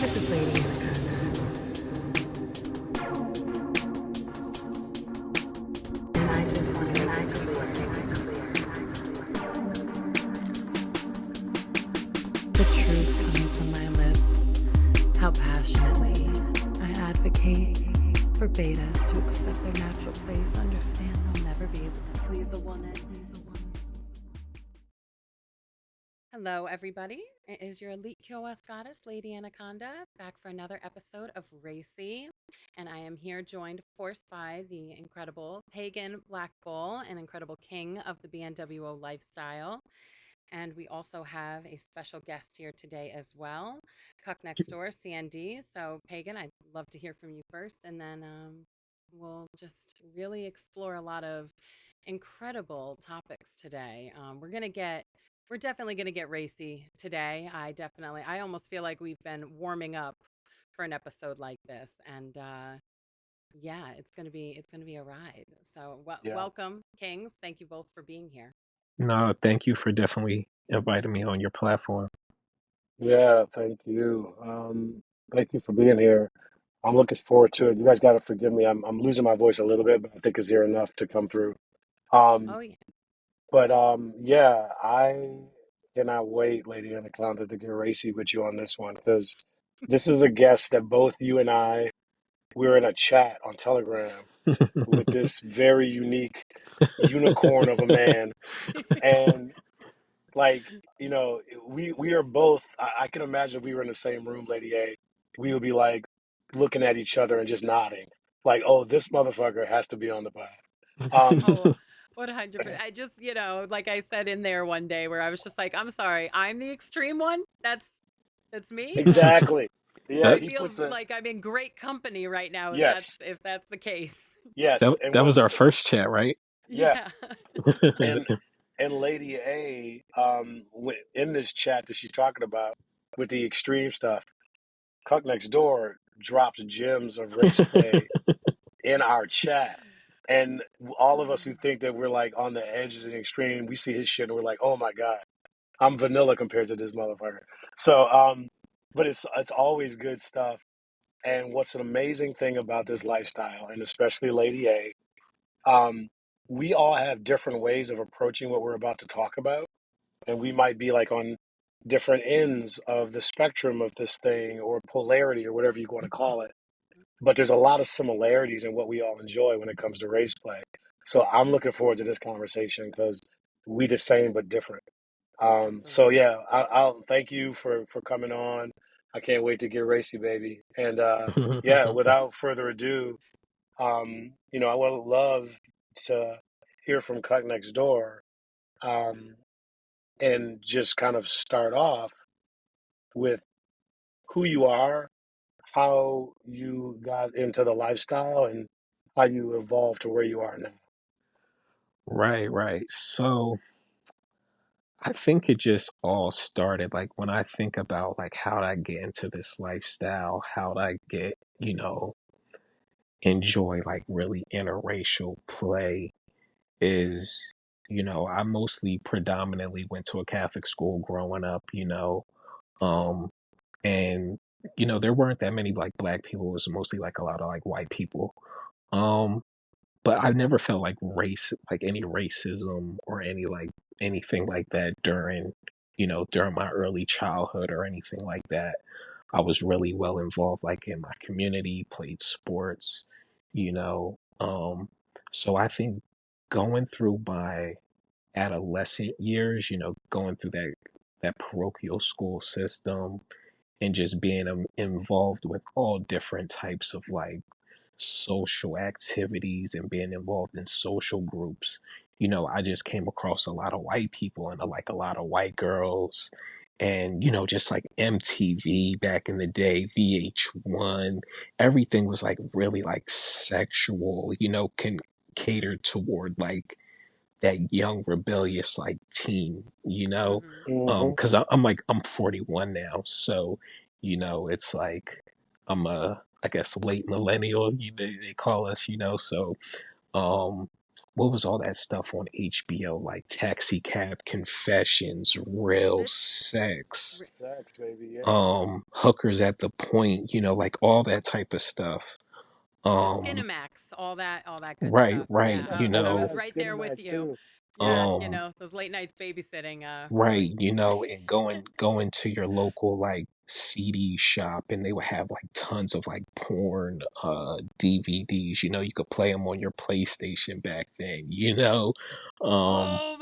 This is Lady Anaconda, and I just want to make it the truth coming from my lips, how passionately I advocate for betas to accept their natural place, understand they'll never be able to please a woman. Hello, everybody. It is your elite QoS goddess, Lady Anaconda, back for another episode of Racey. And I am here joined, of course, by the incredible PaganBlackBull, an incredible king of the BNWO lifestyle. And we also have a special guest here today as well, CuckNextDoor, CND. So, Pagan, I'd love to hear from you first, and then we'll just really explore a lot of incredible topics today. We're definitely gonna get racy today. I almost feel like we've been warming up for an episode like this, and yeah, it's gonna be a ride. So, Yeah. welcome, Kings. Thank you both for being here. No, thank you for definitely inviting me on your platform. Yeah, thank you. Thank you for being here. I'm looking forward to it. You guys got to forgive me. I'm losing my voice a little bit, but I think it's here enough to come through. Um, Oh yeah. yeah, I cannot wait, Lady Anaconda, to get racy with you on this one because this is a guest that both you and we're in a chat on Telegram with this very unique unicorn of a man, and like we are both. I can imagine if we were in the same room, Lady A, we would be like looking at each other and just nodding, like, "Oh, this motherfucker has to be on the pod." Um, Oh, 100%. I just, like I said in there one day where I was just like, I'm sorry, I'm the extreme one. That's me. exactly. Yeah, I that he feel puts a like I'm in great company right now if that's yes, if that's the case. yes, that and that was our first chat, right? yeah, Yeah. and Lady A, in this chat that she's talking about with the extreme stuff, Cuck Next Door drops gems of race play in our chat. And all of us who think that we're like on the edges and extreme, we see his shit and we're like, oh my God, I'm vanilla compared to this motherfucker. So, but it's always good stuff. And what's an amazing thing about this lifestyle, and especially Lady A, um, we all have different ways of approaching what we're about to talk about. And we might be like on different ends of the spectrum of this thing or polarity or whatever you want to call it. But there's a lot of similarities in what we all enjoy when it comes to race play. So I'm looking forward to this conversation because we the same but different. So Absolutely. yeah, I'll thank you for coming on. I can't wait to get racy, baby. And yeah, without further ado, I would love to hear from Cut Next Door, um, and just kind of start off with who you are, how you got into the lifestyle, and how you evolved to where you are now. Right, right. So I think it just all started like when I think about like how did I get into this lifestyle, how did I get, enjoy like really interracial play is, I mostly predominantly went to a Catholic school growing up, um, and there weren't that many like black people. It was mostly like a lot of like white people. Um, but I never felt like like any racism or anything like that during my early childhood or anything like that. I was really well involved, like in my community, played sports, you know. So I think going through my adolescent years, going through that parochial school system and just being involved with all different types of like social activities and being involved in social groups. I just came across a lot of white people and like a lot of white girls and just like MTV back in the day, VH1, everything was like really like sexual, can cater toward like that young rebellious like teen, Mm-hmm. Hmm. because I'm like I'm 41 now, so it's like I guess late millennial, they call us, so um what was all that stuff on HBO, like Taxi Cab Confessions, Real This Sex, Sex, baby. Yeah. Hookers at the Point, like all that type of stuff. the Um, Skinamax, all that good right, stuff. right, Yeah. I Oh was yeah, right there with Skinamax you. too. Yeah. Yeah, um, those late nights babysitting, right, really. and going to your local like CD shop, and they would have like tons of like porn DVDs. You could play them on your PlayStation back then. Um, Oh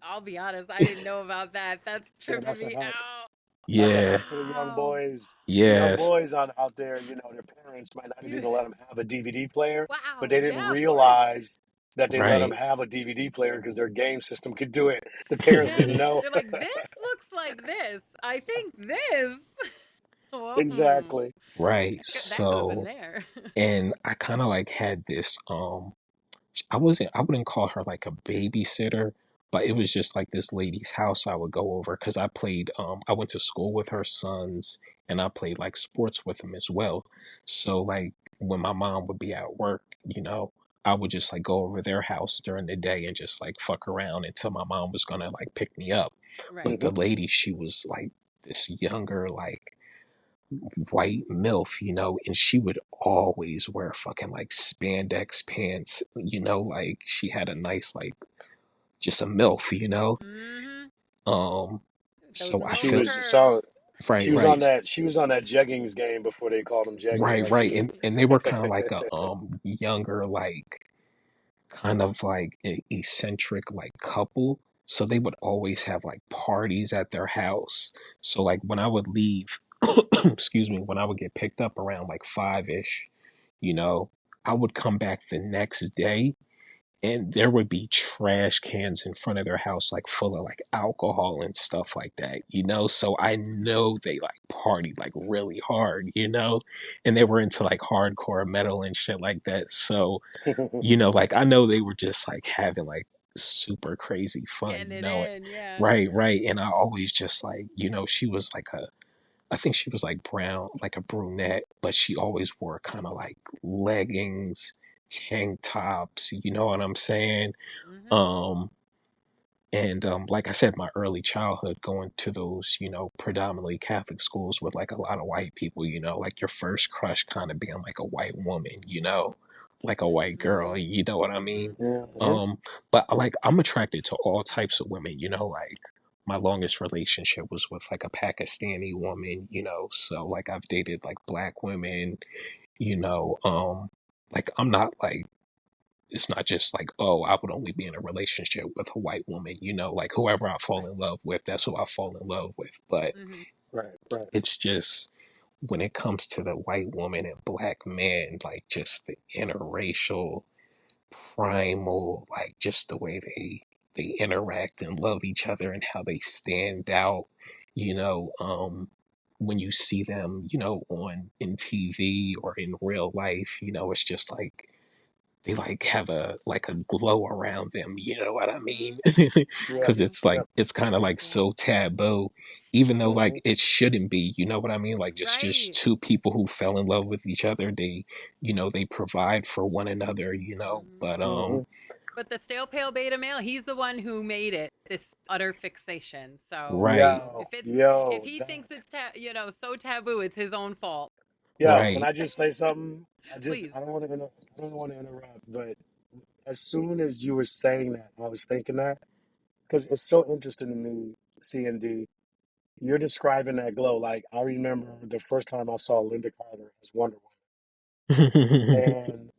I'll be honest, I didn't know about that. That's Yeah, tripping that's a me hack. out. That's a yeah, hack for the young Wow. boys. The young yes, boys on out there, their parents might not You even let them have a DVD player, but wow. they didn't Yeah, of course. realize that they let them right. have a DVD player because their game system could do it. The parents Yeah. didn't know. They're like, this looks like this. I think this. Well, Exactly. Right. that goes in So, there. and I kind of like had this I wouldn't call her like a babysitter, but it was just like this lady's house I would go over because I went to school with her sons and I played like sports with them as well. So like when my mom would be at work, I would just like go over their house during the day and just like fuck around until my mom was gonna like pick me up. Right. But the lady, she was like this younger, like white MILF, and she would always wear fucking like spandex pants, like she had a nice, like, just a MILF. Mm-hmm. Um, Those so are I She those feel was curves. so right, she was on right, that she was on that jeggings game before they called them jeggings, right, wasn't right. she? And they were kind of like a younger, like kind of like eccentric like couple. So they would always have like parties at their house. So like when I would leave, excuse me, when I would get picked up around like 5-ish, you know, I would come back the next day and there would be trash cans in front of their house like full of like alcohol and stuff like that. So I know they like partied like really hard, and they were into like hardcore metal and shit like that. So like I know they were just like having like super crazy fun, Getting it in, yeah. right, right. And I always just like, she was like I think she was like brown, like a brunette, but she always wore kind of like leggings, tank tops, you know what I'm saying? Mm-hmm. Um, and like I said, my early childhood going to those, predominantly Catholic schools with like a lot of white people, like your first crush kind of being like a white woman, like a white girl, Mm-hmm. you know what I Mm-hmm. mean? Mhm. Um, but like I'm attracted to all types of women, like my longest relationship was with like a Pakistani woman, so like I've dated like black women, you know, um, like I'm not like it's not just like, oh, I would only be in a relationship with a white woman, like whoever I fall Right. in love with, that's who I fall in love with. But Mm-hmm. Right, right. it's just when it comes to the white woman and black man, like just the interracial, primal, like just the way they interact and love each other and how they stand out, you know, um, when you see them, on in TV or in real life, it's just like they like have a glow around them, you know what I Mm-hmm. mean? Yep, Because Mm-hmm. it's like yep. it's kind of like so taboo, even though Hmm. like it shouldn't be, you know what I mean? Like just Right. two people who fell in love with each other, they provide for one another, Mm-hmm. but Hmm. But the stale pale beta male, he's the one who made it this utter fixation. So, right, if Yo, he thinks that. it's so taboo, it's his own fault. Yo, can right. I just say something? I Please. don't want to interrupt, but as soon as you were saying that, I was thinking that because it's so interesting to me, C and D. You're describing that glow. Like I remember the first time I saw Linda Carter as Wonder Woman, and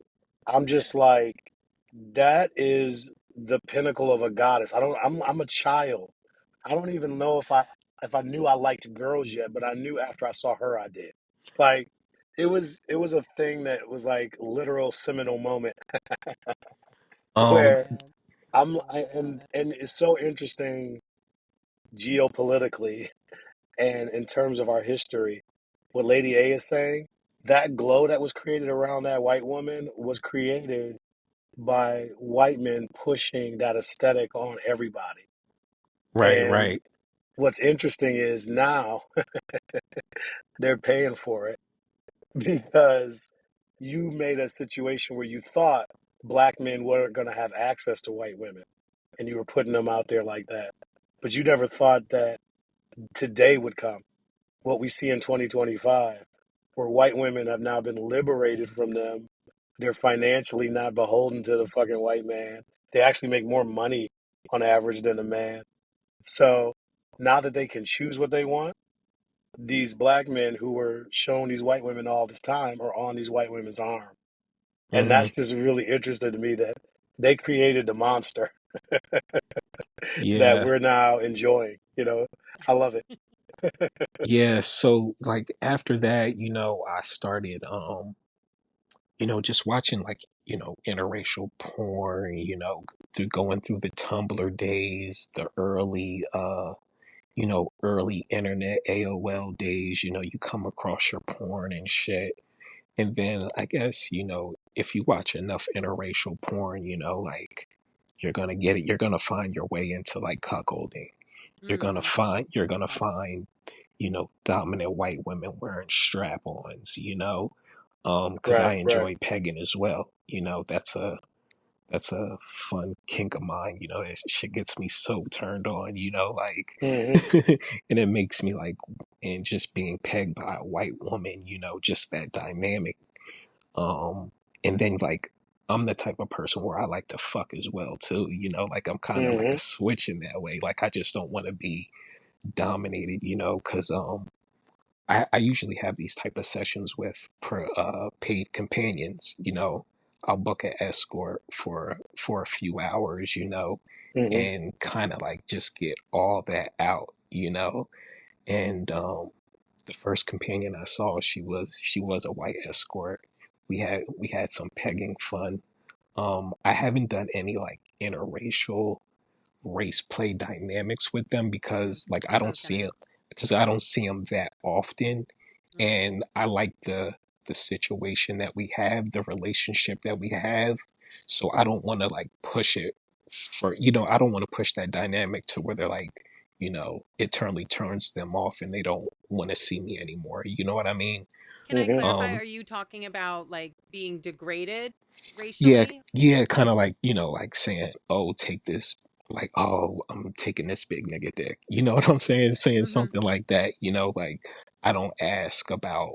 I'm just like, that is the pinnacle of a goddess. I don't. I'm a child. I don't even know if I knew I liked girls yet, but I knew after I saw her, I did. Like it was a thing that was like literal seminal moment um where Yeah. and it's so interesting geopolitically and in terms of our history. What Lady A is saying, that glow that was created around that white woman was created by white men pushing that aesthetic on everybody. right, And right. what's interesting is now they're paying for it because you made a situation where you thought black men weren't going to have access to white women, and you were putting them out there like that. But you never thought that today would come, what we see in 2025, where white women have now been liberated from them. They're financially not beholden to the fucking white man. They actually make more money on average than a man. So now that they can choose what they want, these black men who were showing these white women all this time are on these white women's arm. And Hmm. that's just really interesting to me that they created the monster that Yeah. we're now enjoying. You know, I love it. Yeah. So like after that, I started just watching like, interracial porn, through going through the Tumblr days, the early internet AOL days, you come across your porn and shit. And then I guess, if you watch enough interracial porn, like you're gonna get it, you're gonna find your way into like cuckolding. Mm. You're gonna find, dominant white women wearing strap-ons, because I Right, right. enjoy pegging as well. That's a fun kink of mine. That shit gets me so turned on. Like, Hmm. and it makes me like, and just being pegged by a white woman, just that dynamic. Um, and then like, I'm the type of person where I like to fuck as well too. Like I'm kind of like a Hmm. switch in that way. Like I just don't want to be dominated. Because I usually have these type of sessions with paid companions. I'll book an escort for a few hours, Hmm. and kind of like just get all that out, And the first companion I saw, she was a white escort. We had some pegging fun. I haven't done any like interracial race play dynamics with them because like That's what I was gonna ask. I don't see them that often, Mm. and I like the situation that we have, the relationship that we have. So I don't want to like push it I don't want to push that dynamic to where they're like, it totally turns them off and they don't want to see me anymore. You know what I mean? Can I Hmm. clarify? Um, Are you talking about like being degraded Yeah, racially? yeah, kind of like, like saying, "Oh, take this," like, "Oh, I'm taking this big nigga dick." You know what I'm saying? Saying Hmm. something like that, like I don't ask about,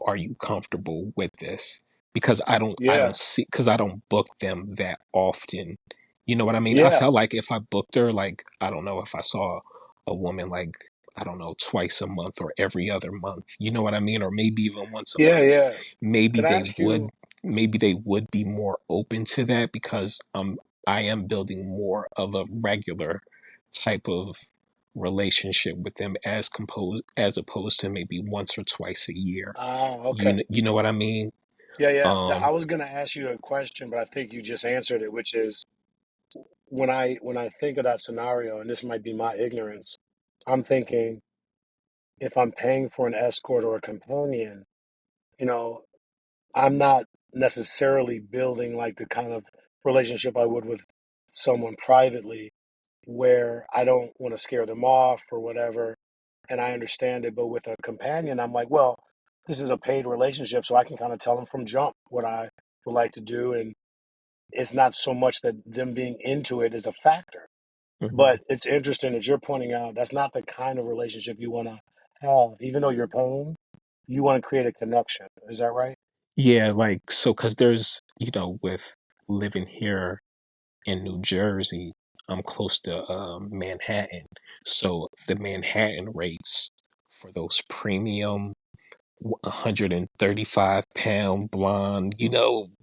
are you comfortable with this? Because I Yeah, don't see, because I don't book them that often. You know what I mean? I yeah, felt like if I booked her, like, I don't know, if I saw a woman like, I don't know, twice a month or every other month, you know what I mean? Or maybe even once a yeah, month, yeah. maybe Can I they ask would, you? maybe they would be more open to that because I am building more of a regular type of relationship with them as opposed to maybe once or twice a year. Ah, okay. You know what I mean? Yeah, yeah. I Um, was gonna ask you a question, but I think you just answered it, which is when I think of that scenario, and this might be my ignorance, I'm thinking if I'm paying for an escort or a companion, you know, I'm not necessarily building like the kind of relationship I would with someone privately where I don't want to scare them off or whatever. And I understand it. But with a companion, I'm like, well, this is a paid relationship. So I can kind of tell them from jump what I would like to do. And it's not so much that them being into it is a factor. mhm. But it's interesting that you're pointing out that's not the kind of relationship you want to have. Even though you're Mm. paying, you want to create a connection. Is that right? Yeah, like so, because there's, with living here in New Jersey, I'm close to Manhattan, so the Manhattan rates for those premium 135-pound blonde,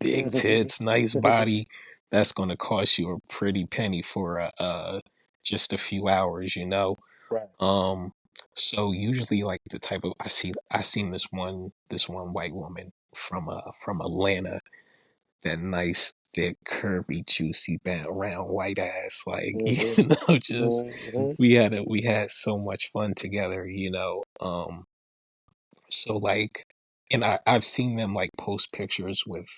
big tits, nice body, that's gonna cost you a pretty penny for just a few hours, Right. Um, so usually like the type of I seen this one white woman from Atlanta, that nice thick curvy juicy round white ass, like Hmm. just Hmm. we had so much fun together, so like, and I've seen them like post pictures with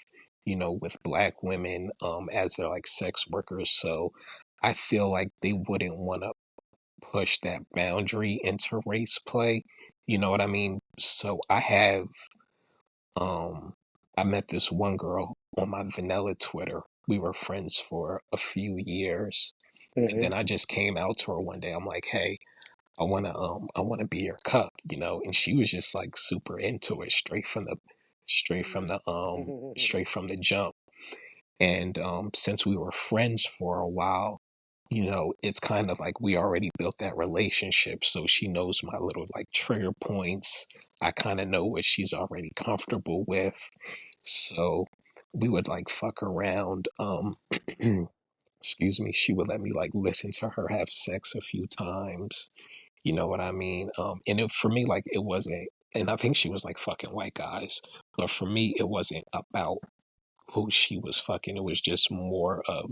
black women as they're like sex workers. So I feel like they wouldn't want to push that boundary into race play. You know what I mean? So um I met this one girl on my vanilla Twitter. We were friends for a few years. And Hmm. then I just came out to her one day. I'm like, hey, I wanna be your cuck, you know, and she was just like super into it, straight from Mm-hmm. the straight from the jump. And since we were friends for a while, you know, it's kind of like we already built that relationship. So she knows my little like trigger points. I kind of know what she's already comfortable with. So we would like fuck around. Excuse me, she would let me like listen to her have sex a few times. You know what I mean? And for me, like it wasn't, and I think she was like fucking white guys, but for me, it wasn't about who she was fucking. It was just more of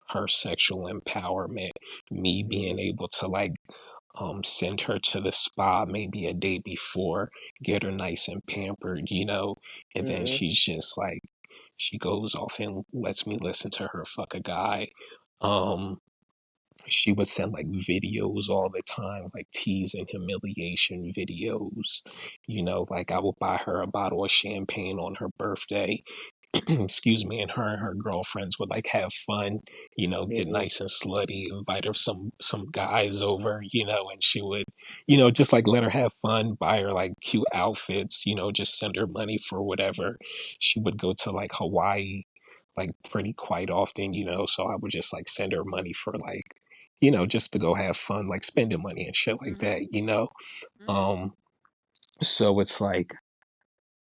her sexual empowerment, me being Hmm. able to like send her to the spa maybe a day before, get her nice and pampered, you know, and then Hmm. she's just like she goes off and lets me listen to her fuck a guy. Um she would send like videos all the time, like tease and humiliation videos. You know, like I would buy her a bottle of champagne on her birthday, excuse me, and her girlfriends would like have fun, you know, get Hmm. nice and slutty, invite her some guys over, you know, and she would, you know, just like let her have fun, buy her like cute outfits, you know, just send her money for whatever. She would go to like Hawaii like pretty quite often, you know, so I would just like send her money for like, you know, just to go have fun, like spending money and shit like Mm-hmm. that, you know. Mm-hmm. Um so it's like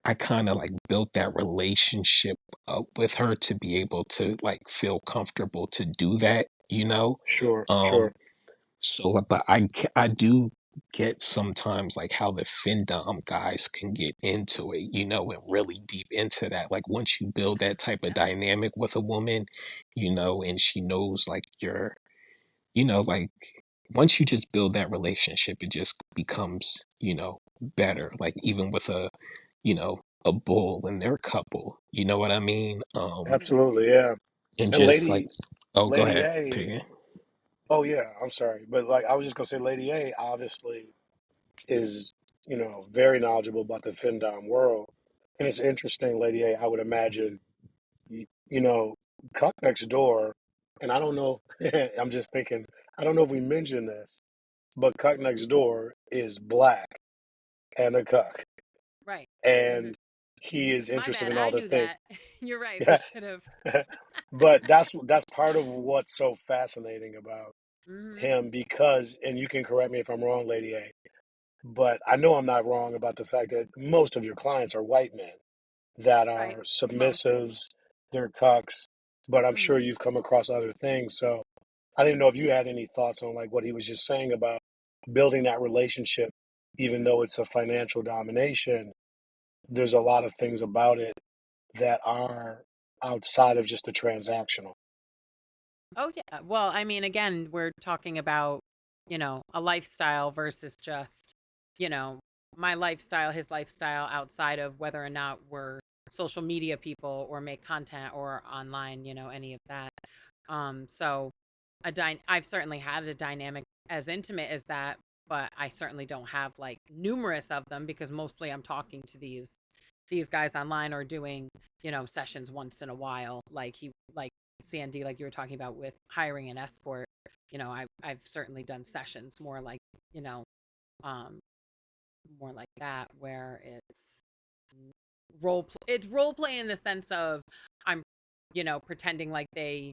I kind of like built that relationship up with her to be able to like feel comfortable to do that, you know. Sure, Um, sure. so, but I do get sometimes like how the findom guys can get into it, you know, and really deep into that. Like once you build that type of Yeah. dynamic with a woman, you know, and she knows like you're, you know, like once you just build that relationship, it just becomes, you know, better. Like even with a, you know, a bull and their couple. You know what I mean? Mm-hmm. Absolutely, yeah. And And just like, oh, go Lady ahead, A, Pagan. oh yeah, I'm sorry, but like I was just gonna say, Lady A obviously is, very knowledgeable about the FinDom world, and it's interesting, Lady A. I would imagine, you, you know, Cuck Next Door, and I don't know. I'm just thinking, I don't know if we mentioned this, but Cuck Next Door is black and a cuck, Right. Mm-hmm. and he is My interested bad. in all I the knew things. that. You're right. We Yeah, should have. but that's part of what's so fascinating about Mm-hmm. him because, and you can correct me if I'm wrong, Lady A, but I know I'm not wrong about the fact that most of your clients are white men that Right. are Most. submissives, they're cucks, but I'm sure Mm-hmm. you've come across other things. So I didn't know if you had any thoughts on like what he was just saying about building that relationship, even though it's a financial domination. There's a lot of things about it that are outside of just the transactional. Oh yeah. Well, I mean, again, we're talking about, a lifestyle versus just, you know, my lifestyle, his lifestyle outside of whether or not we're social media people or make content or online, any of that. So I've certainly had a dynamic as intimate as that, but I certainly don't have like numerous of them because mostly I'm talking to these guys online or doing, sessions once in a while. Like Sandy, like you were talking about with hiring an escort, I've certainly done sessions you know, um, more like that where it's role play in the sense of I'm, pretending like they,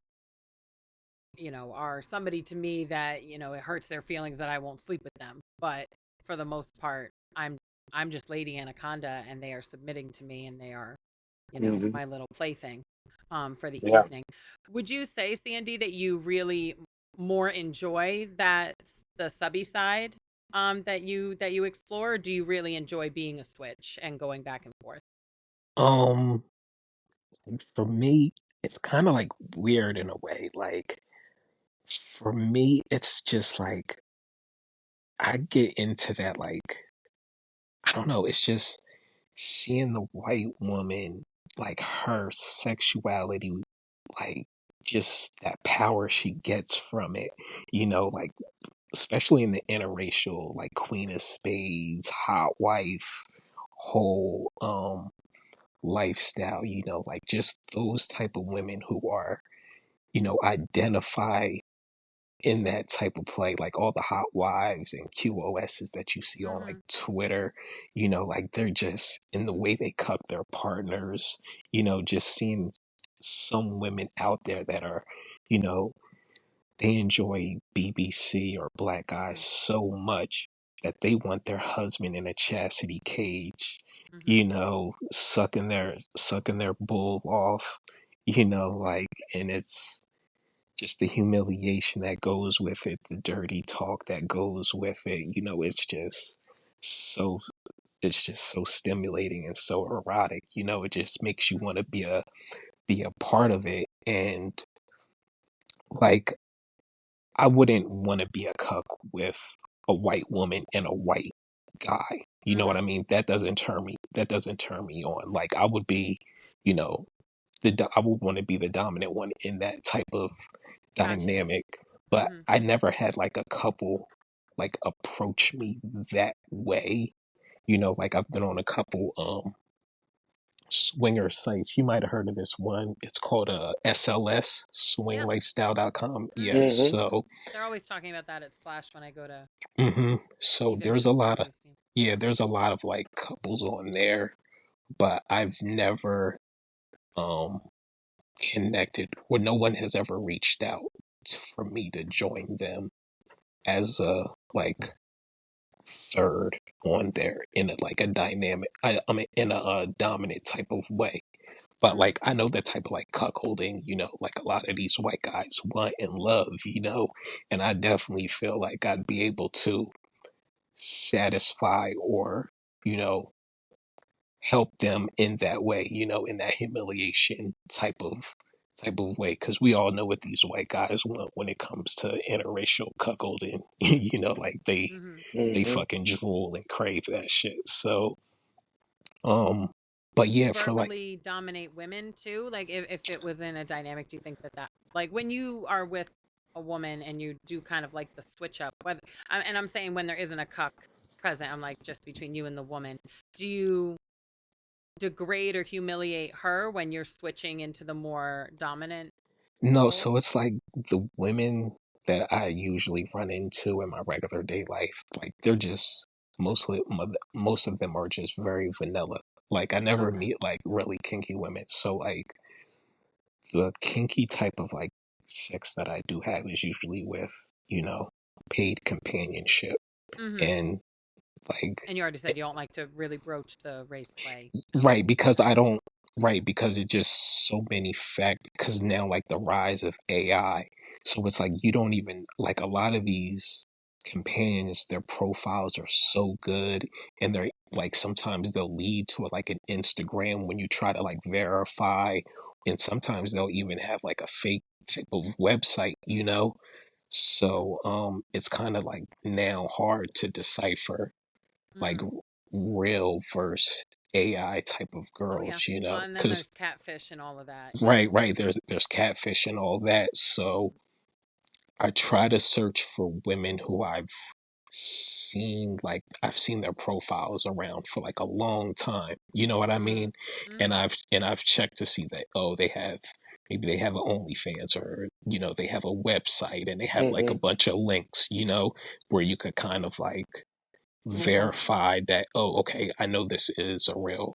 are somebody to me that, it hurts their feelings that I won't sleep with them. But for the most part, I'm just Lady Anaconda and they are submitting to me and they are, Hmm. my little plaything for the Yeah. evening. Would you say, Sandy, that you really more enjoy the subby side that you explore, or do you really enjoy being a switch and going back and forth? Um, for me, it's kind of like weird in a way. Like, for me, it's just like I get into that, like, I don't know, it's just seeing the white woman, like her sexuality, like just that power she gets from it, you know, like especially in the interracial, like Queen of Spades, Hot Wife, whole lifestyle, like just those type of women who are, identify in that type of play, like all the hot wives and QOSs that you see on like Mhm. Twitter, like they're just in the way they cuck their partners, just seeing some women out there that are, you know, they enjoy BBC or black guys Mhm. so much that they want their husband in a chastity cage, Mhm. sucking their bull off, like, and it's just the humiliation that goes with it, the dirty talk that goes with it, so it's just so stimulating and so erotic, it just makes you want to be a part of it. And like, I wouldn't want to be a cuck with a white woman and a white guy. You know what I Mhm. mean? That doesn't turn me on. Like, I would be, you know, I would want to be the dominant one in that type of Got you. dynamic. But Mhm. I never had like a couple like approach me that way. Like I've been on a couple swinger sites. You might have heard of this one. It's called SLS, Yeah. swinglifestyle.com. Yeah, Mhm. Hmm. so They're always talking about that at Splash when I go to so even there's a visit lot of Racey. there's a lot of like couples on there, but I've never um connected, or no one has ever reached out for me to join them as a like third on there in a dynamic, I mean in a dominant type of way. But Mhm. like I know the type of like cuckolding, like a lot of these white guys want and love, and I definitely feel like I'd be able to satisfy or, you know, help them in that way, in that humiliation type of way, because we all know what these white guys want when it comes to interracial cuckolding. Like Mhm. they Hmm. fucking drool and crave that shit. So, but Do you yeah, for like, verbally dominate women too? Like if it was in a dynamic, do you think that like when you are with a woman and you do kind of like the switch up, whether and I'm saying when there isn't a cuck present, I'm like just between you and the woman, do you degrade or humiliate her when you're switching into the more dominant no, role? so it's like the women that I usually run into in my regular day life, like they're just most of them are just very vanilla. Like I never Okay. meet like really kinky women. So like the kinky type of like sex that I do have is usually with, paid companionship. Mm-hmm. And like, And you already said you don't like to really broach the race play right, because I subject. don't, right, because it just so many because now like the rise of AI. So it's like you don't even, like a lot of these companions, their profiles are so good, and they're like sometimes they'll lead to like an Instagram when you try to like verify, and sometimes they'll even have like a fake type of website. So it's kind of like now hard to decipher like Mm-hmm. real versus AI type of Oh yeah. girls, Well, and then because there's catfish and all of that. Yeah. So. right, there's catfish and all that. So I try to search for women who I've seen their profiles around for like a long time. You know what I Mm-hmm. mean? And Mm-hmm. I've checked to see that, oh, maybe they have an OnlyFans, or they have a website and they have like a Hmm. bunch of links, where you could kind of like Hmm. verify that, oh, okay, I know this is a real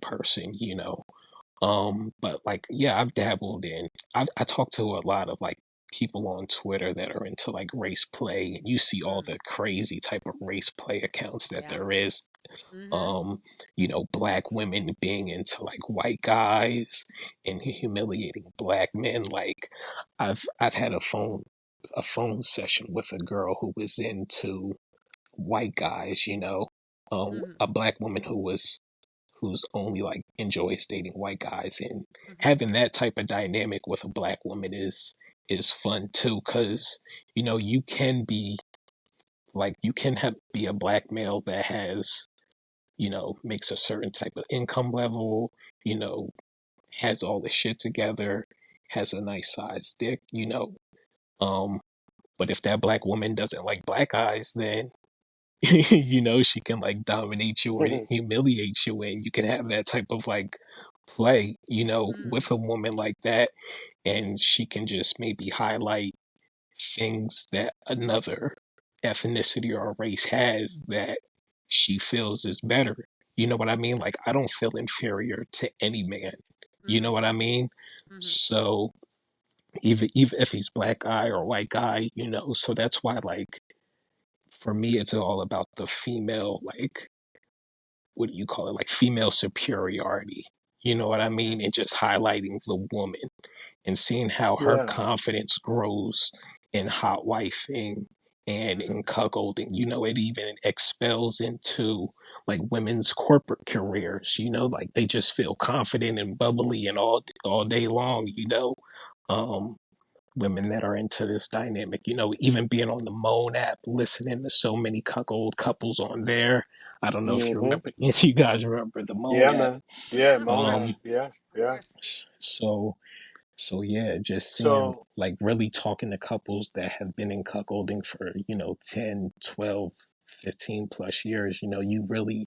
person, but like, yeah, I've dabbled in. I talk to a lot of like people on Twitter that are into like race play, and you see all Mm. the crazy type of race play accounts that Yeah. there is. Mm-hmm. Um, black women being into like white guys and humiliating black men. Like, I've had a phone session with a girl who was into white guys, Mm-hmm. a black woman who's only like enjoys dating white guys, and Mm-hmm. having that type of dynamic with a black woman is fun too, because you can be like you can have be a black male that has makes a certain type of income level, you know has all the shit together, has a nice size dick, um but if that black woman doesn't like black guys, then you know, she can like dominate you or humiliate you, and you can have that type of like play, you know, Mm, with a woman like that, and she can just maybe highlight things that another ethnicity or race has that she feels is better. You know what I mean? Like, I don't feel inferior to any man. You know mhm, what I mean? mhm, So even if he's black guy or white guy, you know, so that's why like for me it's all about the female, like, what do you call it, like female superiority, you know what I yeah, mean, and just highlighting the woman and seeing how her Yeah, confidence grows in hot wifing and mhm, in cuckolding. You know, it even expels into like women's corporate careers, you know, like they just feel confident and bubbly and all day long, you know. um Women that are into this dynamic, you know, even being on the Moan app, listening to so many cuckold couples on there. I don't know if you hmm remember, if you guys remember the Moan yeah, app. man. Yeah, yeah, of Mona. course, Um, Yeah, of yeah. course, so so yeah, just seeing So like really talking to couples that have been in cuckolding for, you know, 10, 12, 15 plus years, you know, you really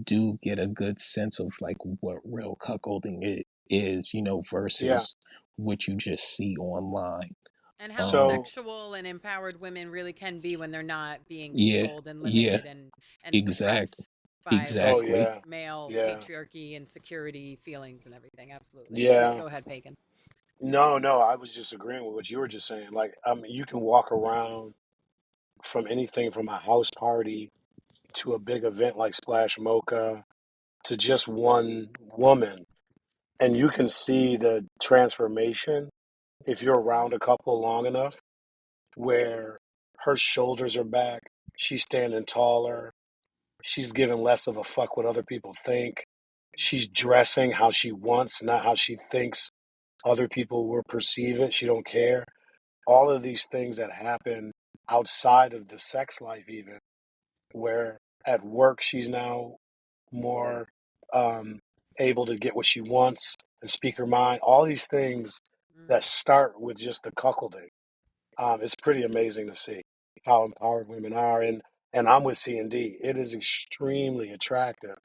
do get a good sense of like what real cuckolding it is, you know, yeah. versus what you just see online. and how Um, So sexual and empowered women really can be when they're not being yeah, controlled and yeah, limited and exactly, suppressed by oh like exactly. yeah, male yeah, patriarchy and security feelings and everything. Absolutely. Please yeah. go ahead, Pagan. No, no. I was just agreeing with what you were just saying. Like, you can walk around from anything from a house party to a big event like Splash Mocha to just one woman, and you can see the transformation if you're around a couple long enough, where her shoulders are back, she's standing taller, she's giving less of a fuck what other people think. She's dressing how she wants, not how she thinks other people will perceive it. She don't care. All of these things that happen outside of the sex life, even where at work she's now more um, able to get what she wants and speak her mind. All these things Mm, that start with just the cuckolding. It's pretty amazing to see how empowered women are, and I'm with C and D. It is extremely attractive.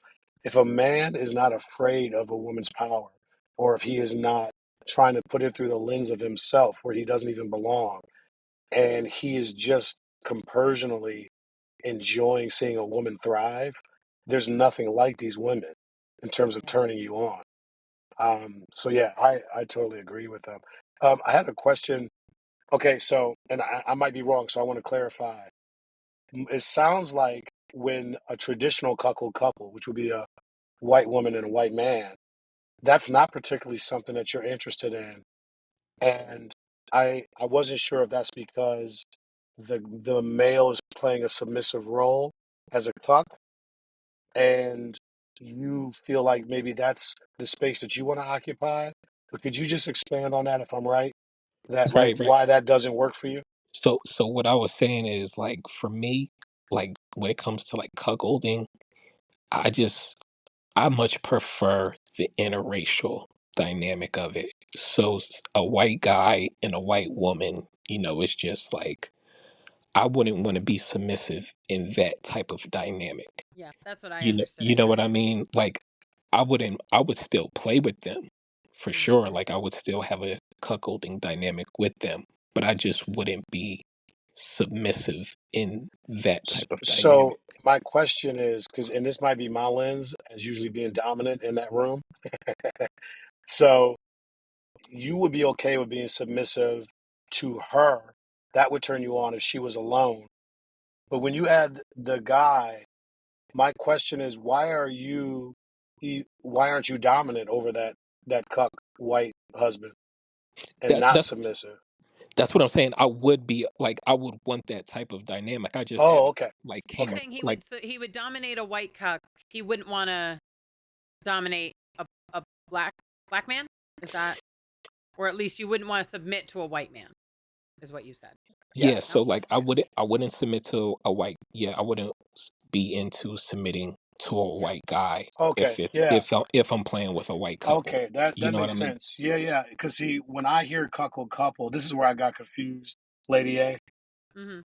If a man is not afraid of a woman's power, or if he is not trying to put it through the lens of himself where he doesn't even belong, and he is just compersionally enjoying seeing a woman thrive, there's nothing like these women in terms of yeah. turning you on. So yeah, I totally agree with them. I had a question. Okay, so, and I might be wrong, so I want to clarify. It sounds like when a traditional cuckold couple, which would be a white woman and a white man, that's not particularly something that you're interested in. And I wasn't sure if that's because the male is playing a submissive role as a cuck, and you feel like maybe that's the space that you want to occupy. But could you just expand on that if I'm right? That like Right, right. why that doesn't work for you? So what I was saying is like for me, like when it comes to like cuckolding, I just I much prefer the interracial dynamic of it. So a white guy and a white woman, you know, it's just like I wouldn't want to be submissive in that type of dynamic. Yeah, that's what I understood You it know what I as. mean? Like I would still play with them for Hmm. sure. Like I would still have a cuckolding dynamic with them, but I just wouldn't be submissive in that type of So dynamic. my question is, because and this might be my lens as usually being dominant in that room. So you would be okay with being submissive to her. That would turn you on if she was alone. But when you add the guy, my question is, why aren't you dominant over that cuck white husband and That not that's submissive? that's what I'm saying. I would be like I would want that type of dynamic. I just Oh, haven't okay, like He's came okay. saying like he would dominate a white cuck. He wouldn't want to dominate a black black man. Is that, or at least you wouldn't want to submit to a white man, is what you said. yeah, Yes. No. so like Yes. I wouldn't submit to a white, yeah, I wouldn't be into submitting to a Yeah. white guy Okay. Yeah. if I'm playing with a white couple. Okay, that You that know what I makes mean? sense. Yeah, yeah. Because see, when I hear cuckold couple, this is where I got confused, Lady A. Hmm.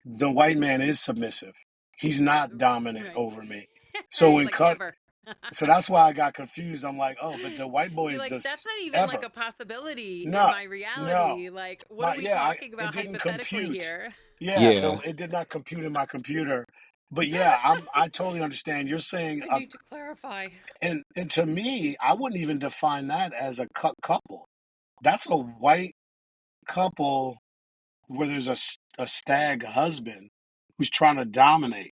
The white man is submissive. he's not dominant Right. over me. So when Like cut, ever. so that's why I got confused. I'm like, oh, but the white boy You're is like, that's this not even like ever. a possibility in No, my no, reality. Like, what are my we yeah, talking it about didn't hypothetically compute. here? Yeah, Yeah. it did not compute in my computer. But yeah, I totally understand. You're saying I need to clarify. and to me, I wouldn't even define that as a couple. That's a white couple where there's a stag husband who's trying to dominate.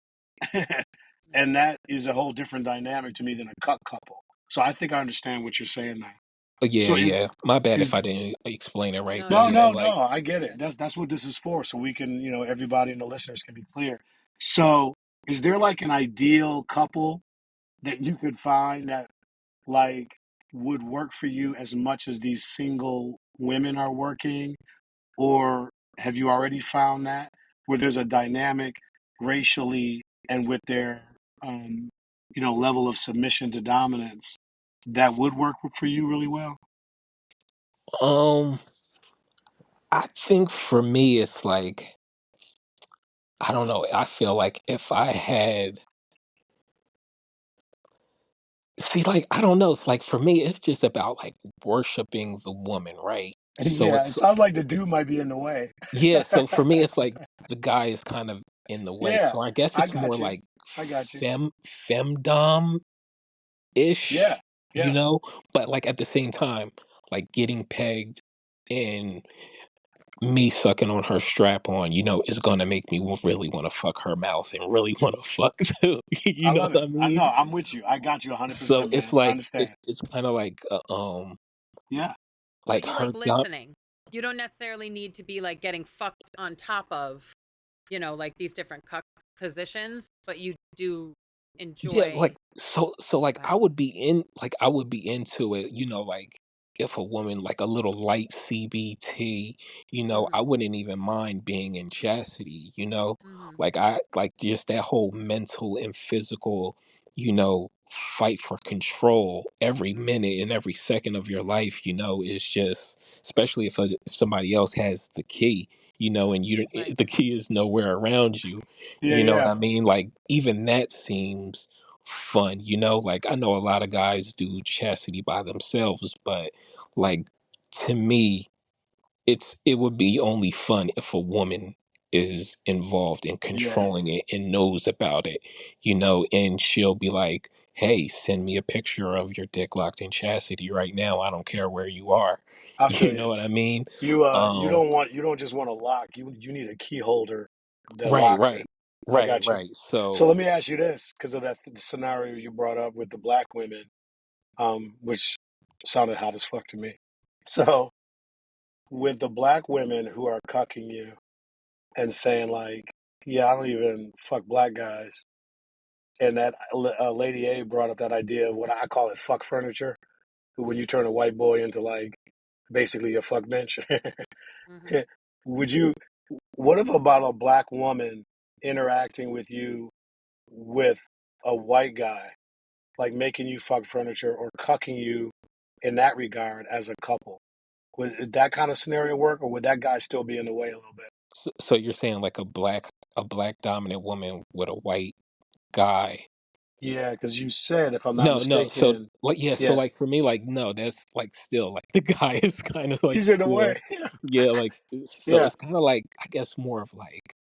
Right. And that is a whole different dynamic to me than a couple. So I think I understand what you're saying now. Yeah, So yeah. My bad if is I didn't explain it right, No, but you no, yeah, no, did. like no. I get That's it. good. That's what this is for. So we can, everybody and the listeners can be clear. So is there like an ideal couple that you could find that like would work for you as much as these single women are working? Or have you already found that where there's a dynamic racially and with their, level of submission to dominance that would work for you really well? um I think for me it's like I don't know, I feel like if I had see like I don't know, like for me it's just about like worshiping the woman, right? So Yeah, it it's sounds like the dude might be in the way. yeah, so for me it's like the guy is kind of in the way. Yeah, So I guess I it's more got you. like I got you. femdom Yeah, ish, you yeah. know? But like at the same time, like getting pegged and me sucking on her strap on, is gonna make me really want to fuck her mouth and really want to fuck too. You I know love what it. I I mean? know. I'm with you. I got you So 100%, it's man. I like understand. it's kind of Yeah, But like you her like dumb. listening. You don't necessarily need to be like getting fucked on top of, like these different positions, but you do Yeah, like enjoy. so like Right. I would be into it, like if a woman like a little light CBT, I Mm-hmm. wouldn't even mind being in chastity, Mm-hmm. like I like just that whole mental and physical, fight for control every Mm-hmm. minute and every second of your life, is just especially if somebody else has the key, and Right. the key is nowhere around you. yeah, You know what yeah. I mean? Like even that seems fun, like I know a lot of guys do chastity by themselves, but like to me it would be only fun if a woman is involved in Yeah, controlling it and knows about it, and she'll be like, hey, send me a picture of your dick locked in chastity right now, I don't care where you are. I You feel know you. what I mean? You um you don't just want to lock. You need a key holder that right locks it. right I right got you. right So so let me ask you this, because of that scenario you brought up with the black women, which sounded hot as fuck to me. So with the black women who are cucking you and saying like, "Yeah, I don't even fuck black guys," and that Lady A brought up that idea of what I call it, fuck furniture, when you turn a white boy into like basically a fuck bench. Mm-hmm. Would you? What if about a black woman interacting with you with a white guy, like making you fuck furniture or cucking you in that regard as a couple? Would that kind of scenario work, or would that guy still be in the way a little bit? so you're saying like a black dominant woman with a white guy. Yeah, because you said, if I'm not No, no. So mistaken, like yeah, so yeah, like for me, like no, that's like still like the guy is kind of like he's in the still way. yeah, like so Yeah, it's kind of like I guess more of like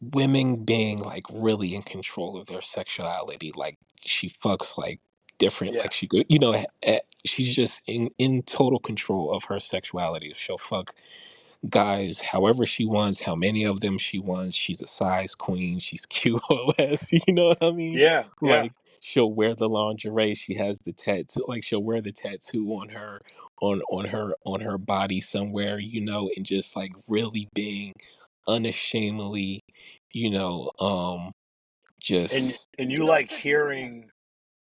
women being like really in control of their sexuality. Like she fucks like different yeah, like she could she's just in total control of her sexuality. She'll fuck guys however she wants, how many of them she wants. She's a size queen. She's QoS. You know what I mean? yeah, yeah. Like she'll wear the lingerie. She has the tattoo. Like she'll wear the tattoo on her, on her body somewhere. And just like really being unashamedly, you know, um, just And you So like it's yeah. hearing?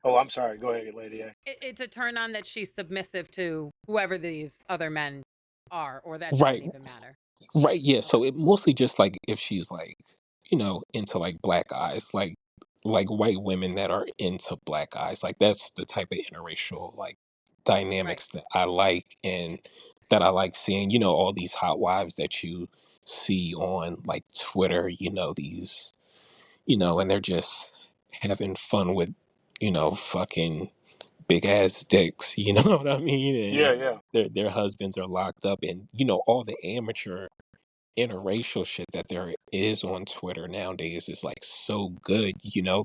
Oh, I'm sorry. Go ahead, lady A. It's a turn on that she's submissive to whoever these other men are, or that doesn't right. even matter. Right, yeah. Okay. So it mostly just like if she's like, into like black guys, like white women that are into black guys. Like that's the type of interracial like Right. dynamics that I like and that I like seeing, all these hot wives that you see on like Twitter, these, and they're just having fun with, fucking big ass dicks, you know what I mean? Yeah, And yeah, their husbands are locked up, and all the amateur interracial shit that there is on Twitter nowadays is like so good,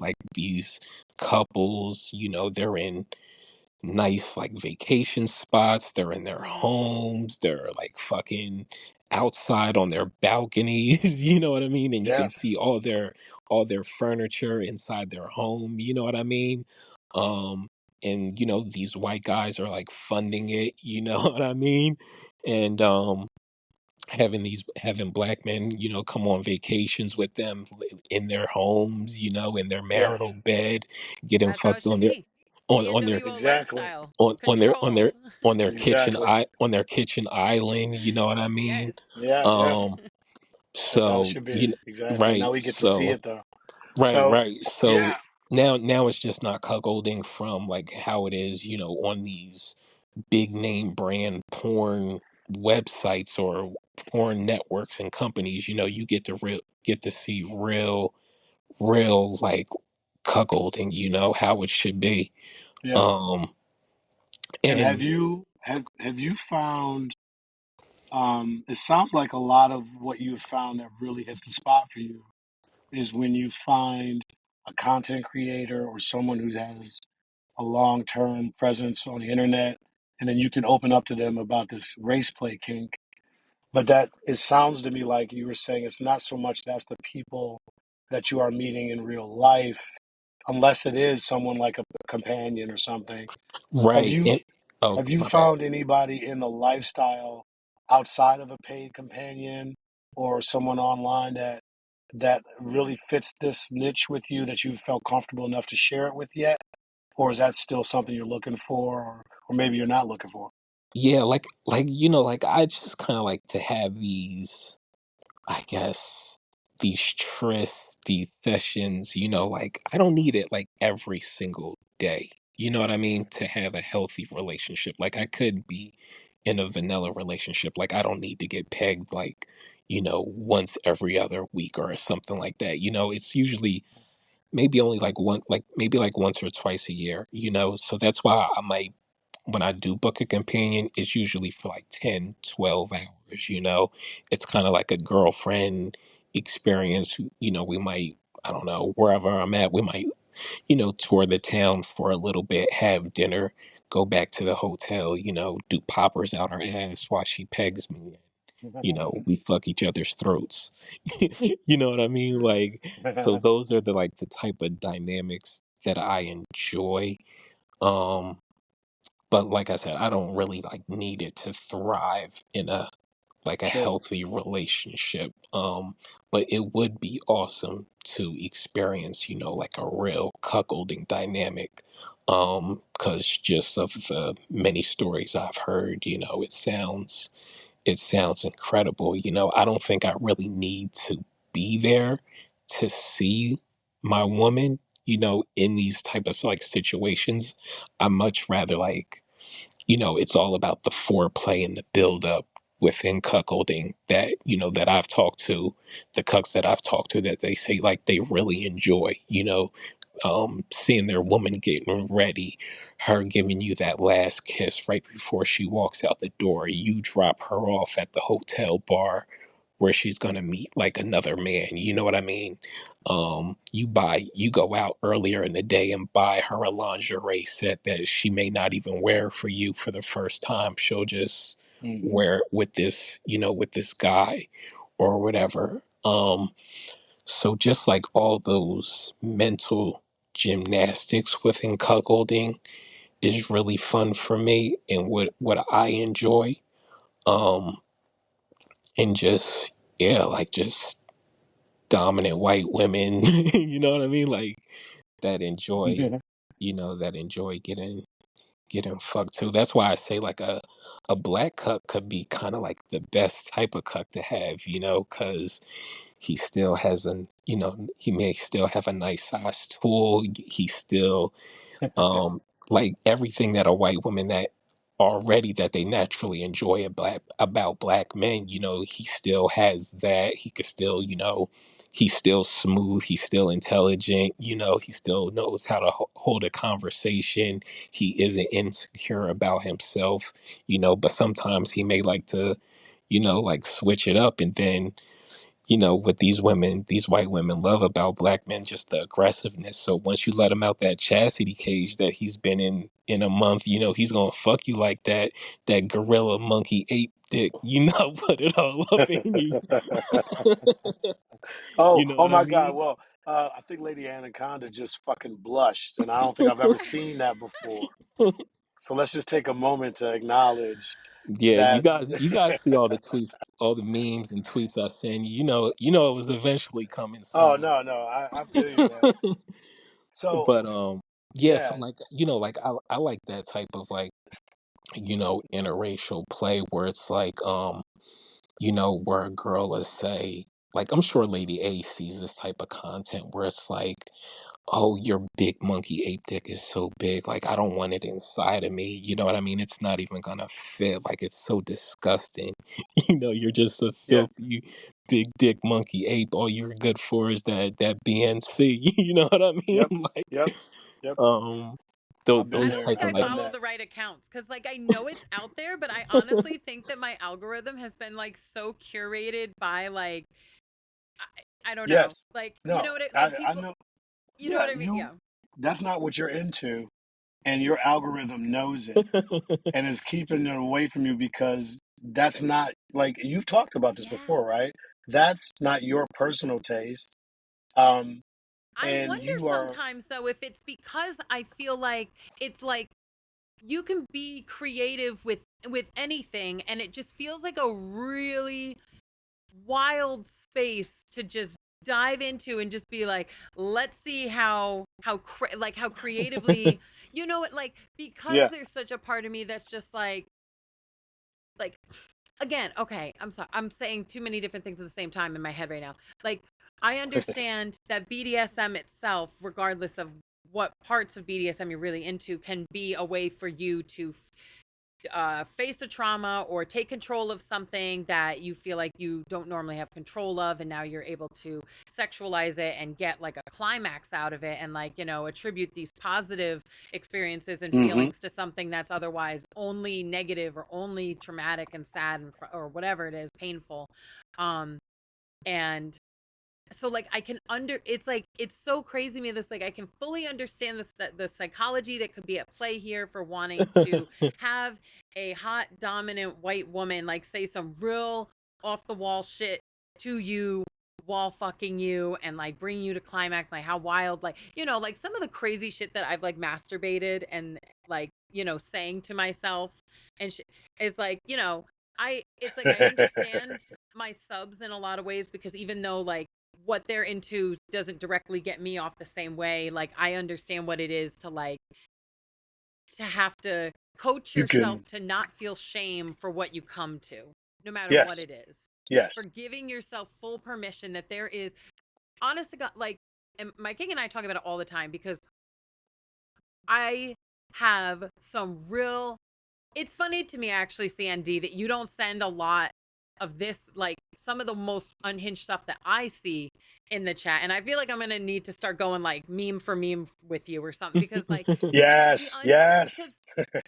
like these couples, they're in nice like vacation spots, they're in their Mhm. homes, they're like fucking outside on their balconies, you know what I mean? And you yeah, can see all their furniture inside their home, you know what I mean? Um and these white guys are like funding it, you know what I mean? And having black men, come on vacations with them in their homes, in their yeah. marital bed, getting That's how it fucked should on their be. on their PNWO Exactly, lifestyle. on their on Control. their on their kitchen exactly. on their kitchen island, you know what I mean? Yes. Yeah, yeah. Um That's how it so should be. Exactly. And now right, we get to see so it though. right, So right. So yeah, now it's just not cuckolding from like how it is, on these big name brand porn websites or porn networks and companies. You get to see real like cuckolding, how it should be. yeah. Um And have and you have you found it sounds like a lot of what you've found that really hits the spot for you is when you find a content creator or someone who has a long-term presence on the internet, and then you can open up to them about this race play kink. But that it sounds to me like you were saying it's not so much that's the people that you are meeting in real life, unless it is someone like a companion or something. Have right, you and oh, have you my bad. found anybody in the lifestyle outside of a paid companion or someone online that really fits this niche with you that you felt comfortable enough to share it with yet? Or is that still something you're looking for or maybe you're not looking for? Yeah, like like I just kind of like to have these, I guess, these trysts, these sessions, like I don't need it like every single day. You know what I mean? To have a healthy relationship. Like I could be in a vanilla relationship. Like I don't need to get pegged like, once every other week or something like that. It's usually maybe only like maybe like once or twice a year, So that's why I might, when I do book a companion, it's usually for like 10, 12 hours, It's kind of like a girlfriend experience. We might, I don't know, wherever I'm at, we might, tour the town for a little bit, have dinner, go back to the hotel, do poppers out our ass while she pegs me. We fuck each other's throats. You know what I mean? Like, so those are the type of dynamics that I enjoy. Um, but like I said, I don't really like need it to thrive in a Sure. healthy relationship. But it would be awesome to experience, like a real cuckolding dynamic. Because just of the many stories I've heard, it sounds incredible. I don't think I really need to be there to see my woman, in these type of like situations. I much rather like, it's all about the foreplay and the build up within cuckolding that, that I've talked to, the cucks that I've talked to, that they say like they really enjoy, seeing their woman getting ready, her giving you that last kiss right before she walks out the door, you drop her off at the hotel bar where she's gonna meet like another man. You know what I mean? You go out earlier in the day and buy her a lingerie set that she may not even wear for you for the first time. She'll just Hmm. wear it with this guy or whatever. So just like all those mental gymnastics within cuckolding is really fun for me and what I enjoy. Um, and just yeah, like just dominant white women, you know what I mean? Like that enjoy, that enjoy getting fucked too. That's why I say like a black cuck could be kind of like the best type of cuck to have, because he still has he may still have a nice size tool. He still like everything that a white woman that already that they naturally enjoy about black men. You know, he still has that. He could still, you know, he's still smooth. He's still intelligent. You know, he still knows how to hold a conversation. He isn't insecure about himself. You know, but sometimes he may like to, you know, like switch it up, and then, you know, what these women, these white women love about black men, just the aggressiveness. So once you let him out that chastity cage that he's been in a month, you know, he's gonna fuck you like that gorilla monkey ape dick, you know, put it all up in you. Oh, You know oh what I my God. mean? Well, I think Lady Anaconda just fucking blushed, and I don't think I've ever seen that before. So let's just take a moment to acknowledge Yeah, that. you guys see all the tweets, all the memes and tweets I send you. You know it was eventually coming Oh soon. no, no, I feel you, man. So, But yeah, so yeah, like, you know, like I like that type of, like, you know, interracial play where it's like, you know, where a girl is, say, like, I'm sure Lady A sees this type of content where it's like, oh, your big monkey ape dick is so big, like, I don't want it inside of me. You know what I mean? It's not even gonna fit. Like, it's so disgusting. You know, you're just a yeah, filthy big dick monkey ape. All you're good for is that BNC. You know what I mean? yep, Like, yep, yep. um, I've been I those don't there. think type of, I I've like, done follow that. the right accounts because, like, I know it's out there, but I honestly think that my algorithm has been like so curated by like I don't know, Yes. like you No, know what it like I people, know. you know Yeah, what I mean? you. Yeah, That's not what you're into, and your algorithm knows it and is keeping it away from you because that's not like you've talked about this yeah. before, right? That's not your personal taste. Um, I and wonder you are. sometimes though if it's because I feel like it's like you can be creative with anything, and it just feels like a really wild space to just dive into and just be like, let's see like how creatively, you know what, like because Yeah. there's such a part of me that's just like again, okay, I'm sorry, I'm saying too many different things at the same time in my head right now. Like, I understand that BDSM itself, regardless of what parts of BDSM you're really into, can be a way for you to face a trauma or take control of something that you feel like you don't normally have control of, and now you're able to sexualize it and get like a climax out of it, and like, you know, attribute these positive experiences and Mm-hmm. feelings to something that's otherwise only negative or only traumatic and sad and or whatever it is, painful. Um and so like I can under it's like it's so crazy to me this like I can fully understand the psychology that could be at play here for wanting to have a hot dominant white woman like say some real off the wall shit to you while fucking you and like bring you to climax, like how wild, like, you know, like some of the crazy shit that I've like masturbated and like, you know, saying to myself and is like, you know, I it's like I understand my subs in a lot of ways because even though like what they're into doesn't directly get me off the same way, like I understand what it is to like to have to coach You yourself can. to not feel shame for what you come to, no matter what Yes. it is. For Yes. giving yourself full permission that there is honest to God, like, and my king and I talk about it all the time because I have some real it's funny to me actually, CND, that you don't send a lot of this, like some of the most unhinged stuff that I see in the chat. And I feel like I'm gonna need to start going like meme for meme with you or something because like the Yes. un Yes. because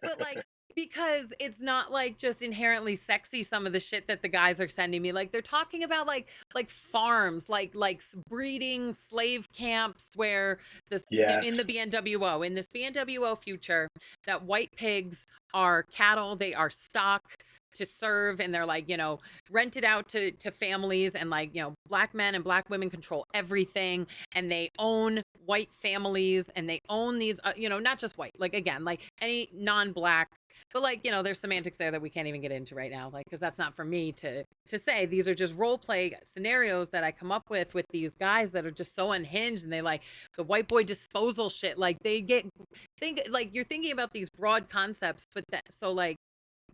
but like because it's not like just inherently sexy some of the shit that the guys are sending me. Like they're talking about like farms, like breeding slave camps where the in the Yes. BNWO, in this BNWO future, that white pigs are cattle, they are stock to serve, and they're like, you know, rented out to families, and like, you know, black men and black women control everything, and they own white families, and they own these you know, not just white, like again, like any non-black, but like, you know, there's semantics there that we can't even get into right now, like because that's not for me to say. These are just role play scenarios that I come up with these guys that are just so unhinged, and they like the white boy disposal shit, like they get think like you're thinking about these broad concepts, but that so like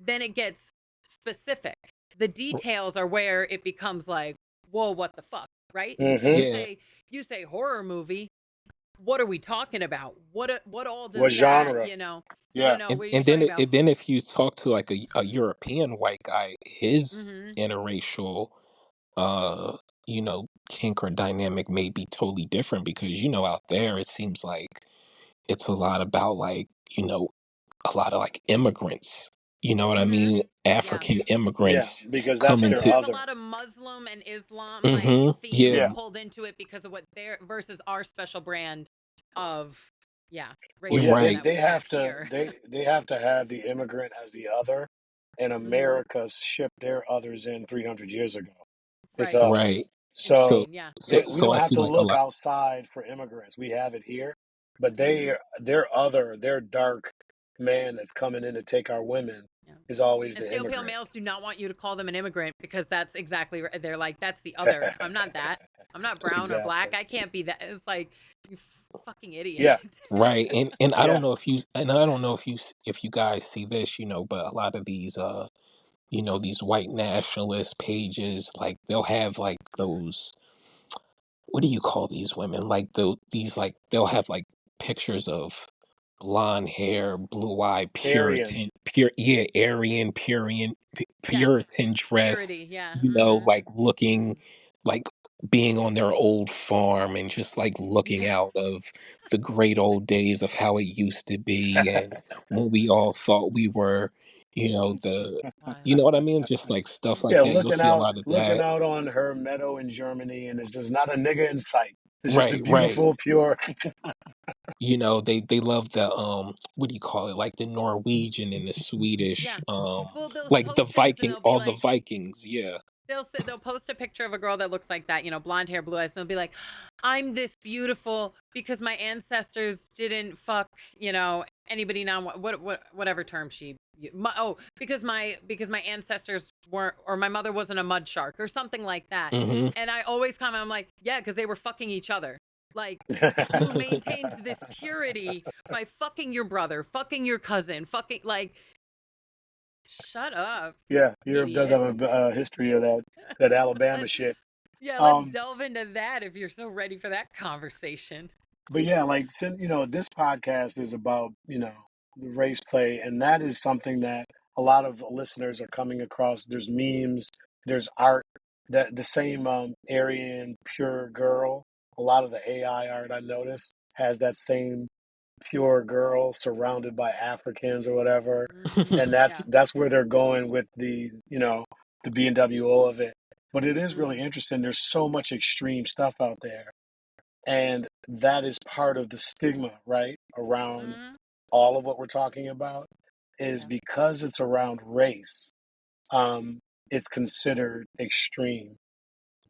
then it gets specific. The details are where it becomes like, whoa, what the fuck, right? Because Mm-hmm. Yeah. you say horror movie, what are we talking about? What all does What that, genre? you know? Yeah. What are you And talking then about? then if you talk to like a European white guy, his Mm-hmm. interracial uh kink or dynamic may be totally different because out there it seems like it's a lot about like a lot of like immigrants, you know what I Mm-hmm. mean, Yeah. African Yeah, immigrants because Well, that's coming their because to. there's a other. lot of Muslim and Islam like Mm-hmm. themes Yeah. Yeah. pulled into it because of what their versus our special brand of yeah Well, yeah, racism they Right. that they we have have to here. they have to have the immigrant as the other, and Mm-hmm. America shipped their others in 300 years ago. It's Right. us. Right. So So Insane. Yeah. we so don't I have see to like a look lot. outside for immigrants. We have it here, but Mm-hmm. their other, their dark man that's coming in to take our women Yeah. is always And the stale pale immigrant. males do not want you to call them an immigrant because that's exactly right. They're like, that's the other. I'm not that. I'm not brown or Exactly. black. I can't be that. It's like, you fucking idiot. Yeah. Right. And I Yeah. don't know if you and I don't know if you guys see this, but a lot of these these white nationalist pages, like they'll have like those, what do you call these women? Like these, like they'll have like pictures of blonde hair, blue eye, Aryan. yeah, Aryan, Yeah. Puritan dress, Purity. Yeah. Mm-hmm. like looking like being on their old farm and just like looking Yeah. out of the great old days of how it used to be and when we all thought we were, the, you know Wild. what I mean? Just like stuff like Yeah, that. You'll see a lot of looking that. out on her meadow in Germany, and there's not a nigga in sight. It's just a Right. beautiful, pure. They love the what do you call it, like the Norwegian and the Swedish, Yeah. Well, those like the postings, and Viking, they'll be all the like, Vikings, yeah. they'll post a picture of a girl that looks like that, blonde hair, blue eyes, and they'll be like, "I'm this beautiful because my ancestors didn't fuck, anybody non whatever term because my ancestors weren't, or my mother wasn't a mud shark or something like that." Hmm. And I always comment, I'm like, "Yeah, because they were fucking each other. Like you maintained this purity by fucking your brother, fucking your cousin, fucking like shut up, Yeah, Europe does idiot." have a history of that Alabama Let's shit. Yeah, let's Um, delve into that if you're so ready for that conversation. but yeah, like since this podcast is about the race play, and that is something that a lot of listeners are coming across. There's memes, there's art, that the same Aryan pure girl. A lot of the AI art I notice has that same pure girl surrounded by Africans or whatever, Mm-hmm. and Yeah. that's where they're going with the BNWO of it. But it is really Mm-hmm. interesting. There's so much extreme stuff out there, and that is part of the stigma, right, around Mm-hmm. all of what we're talking about, is Yeah. because it's around race. Um, it's considered extreme,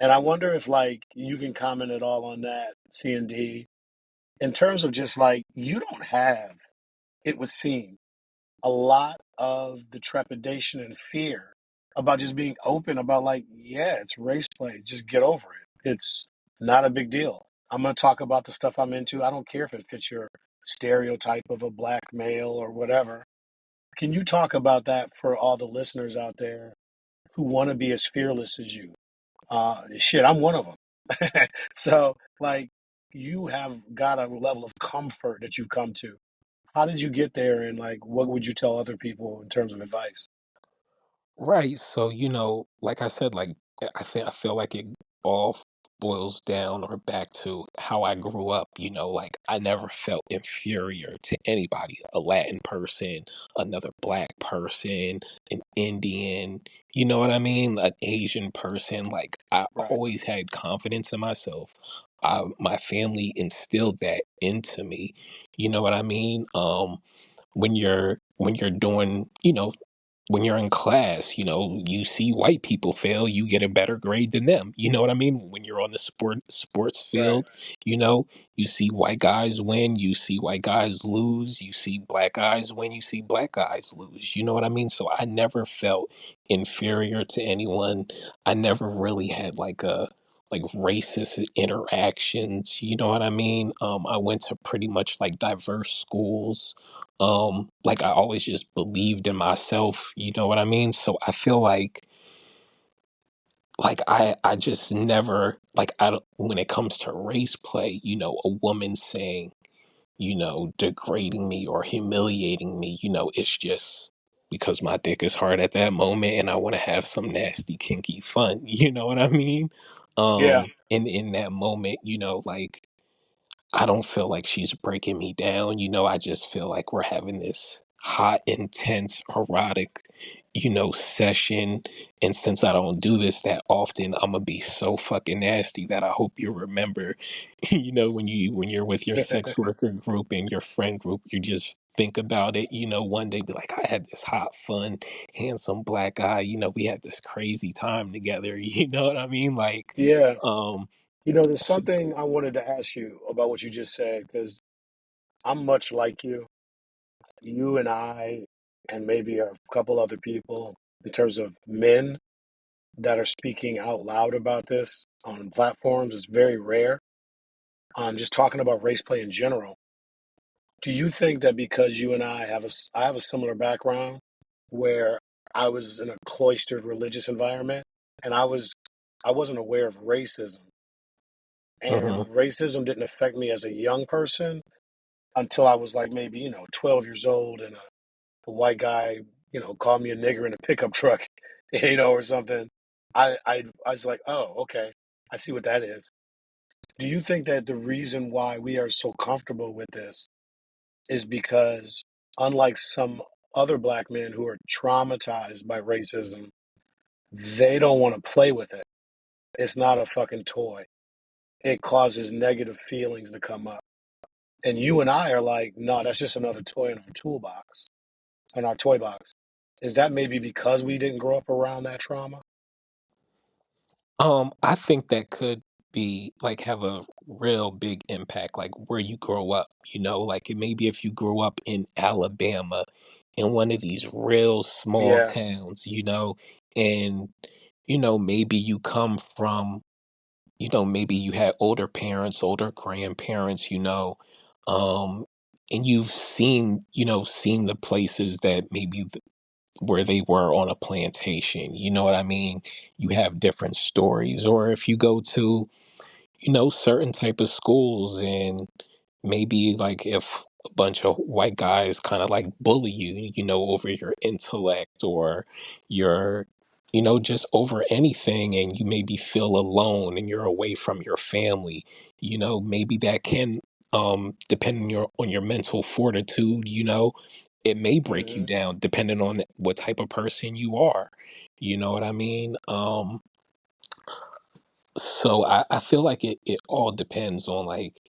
and I wonder if like you can comment at all on that, C and D, in terms of just like you don't have, it would seem, a lot of the trepidation and fear about just being open about like, yeah, it's race play. Just get over it. It's not a big deal. I'm gonna talk about the stuff I'm into. I don't care if it fits your stereotype of a black male or whatever. Can you talk about that for all the listeners out there who want to be as fearless as you? Shit, I'm one of them. So, like, you have got a level of comfort that you've come to. How did you get there, and like, what would you tell other people in terms of advice? Right. So, like I said, like I feel like it all boils down or back to how I grew up, like I never felt inferior to anybody, a Latin person, another black person, an Indian, you know what I mean? An Asian person. Like I Right. always had confidence in myself. My family instilled that into me. You know what I mean? When you're doing, when you're in class, you see white people fail, you get a better grade than them. You know what I mean? When you're on the sports Right. field, you know, you see white guys win, you see white guys lose, you see black guys win, you see black guys lose. You know what I mean? So I never felt inferior to anyone. I never really had like racist interactions. You know what I mean? I went to pretty much like diverse schools. Like I always just believed in myself, you know what I mean? So I feel like like I just never like I don't when it comes to race play, a woman saying, degrading me or humiliating me, it's just because my dick is hard at that moment and I want to have some nasty kinky fun, you know what I mean? Yeah, In that moment, like I don't feel like she's breaking me down. I just feel like we're having this hot, intense, erotic, session. And since I don't do this that often, I'm gonna be so fucking nasty that I hope you remember, when you're with your sex worker group and your friend group, you just think about it, one day be like, I had this hot, fun, handsome black guy, we had this crazy time together, you know what I mean? Like, yeah. um, There's something I wanted to ask you about what you just said because I'm much like you. You and I, and maybe a couple other people, in terms of men that are speaking out loud about this on platforms, is very rare. Just talking about race play in general. Do you think that because you and I have a similar background where I was in a cloistered religious environment and I wasn't aware of racism, and mhm. racism didn't affect me as a young person until I was like maybe 12 years old, and a white guy called me a nigger in a pickup truck, or something. I was like, oh, okay, I see what that is. Do you think that the reason why we are so comfortable with this is because, unlike some other black men who are traumatized by racism, they don't want to play with it? It's not a fucking toy. It causes negative feelings to come up. And you and I are like, no, that's just another toy in our toolbox, in our toy box. Is that maybe because we didn't grow up around that trauma? I think that could be like have a real big impact, like where you grow up, like maybe if you grew up in Alabama in one of these real small Yeah. towns, and maybe you come from, maybe you had older parents, older grandparents, um, and you've seen the places that maybe where they were on a plantation. You know what I mean? You have different stories. Or if you go to, certain type of schools and maybe like if a bunch of white guys kind of like bully you, over your intellect or your, just over anything and you maybe feel alone and you're away from your family, maybe that can depending on your mental fortitude, it may break you Hmm. down depending on what type of person you are. You know what I mean? So I feel like it all depends on like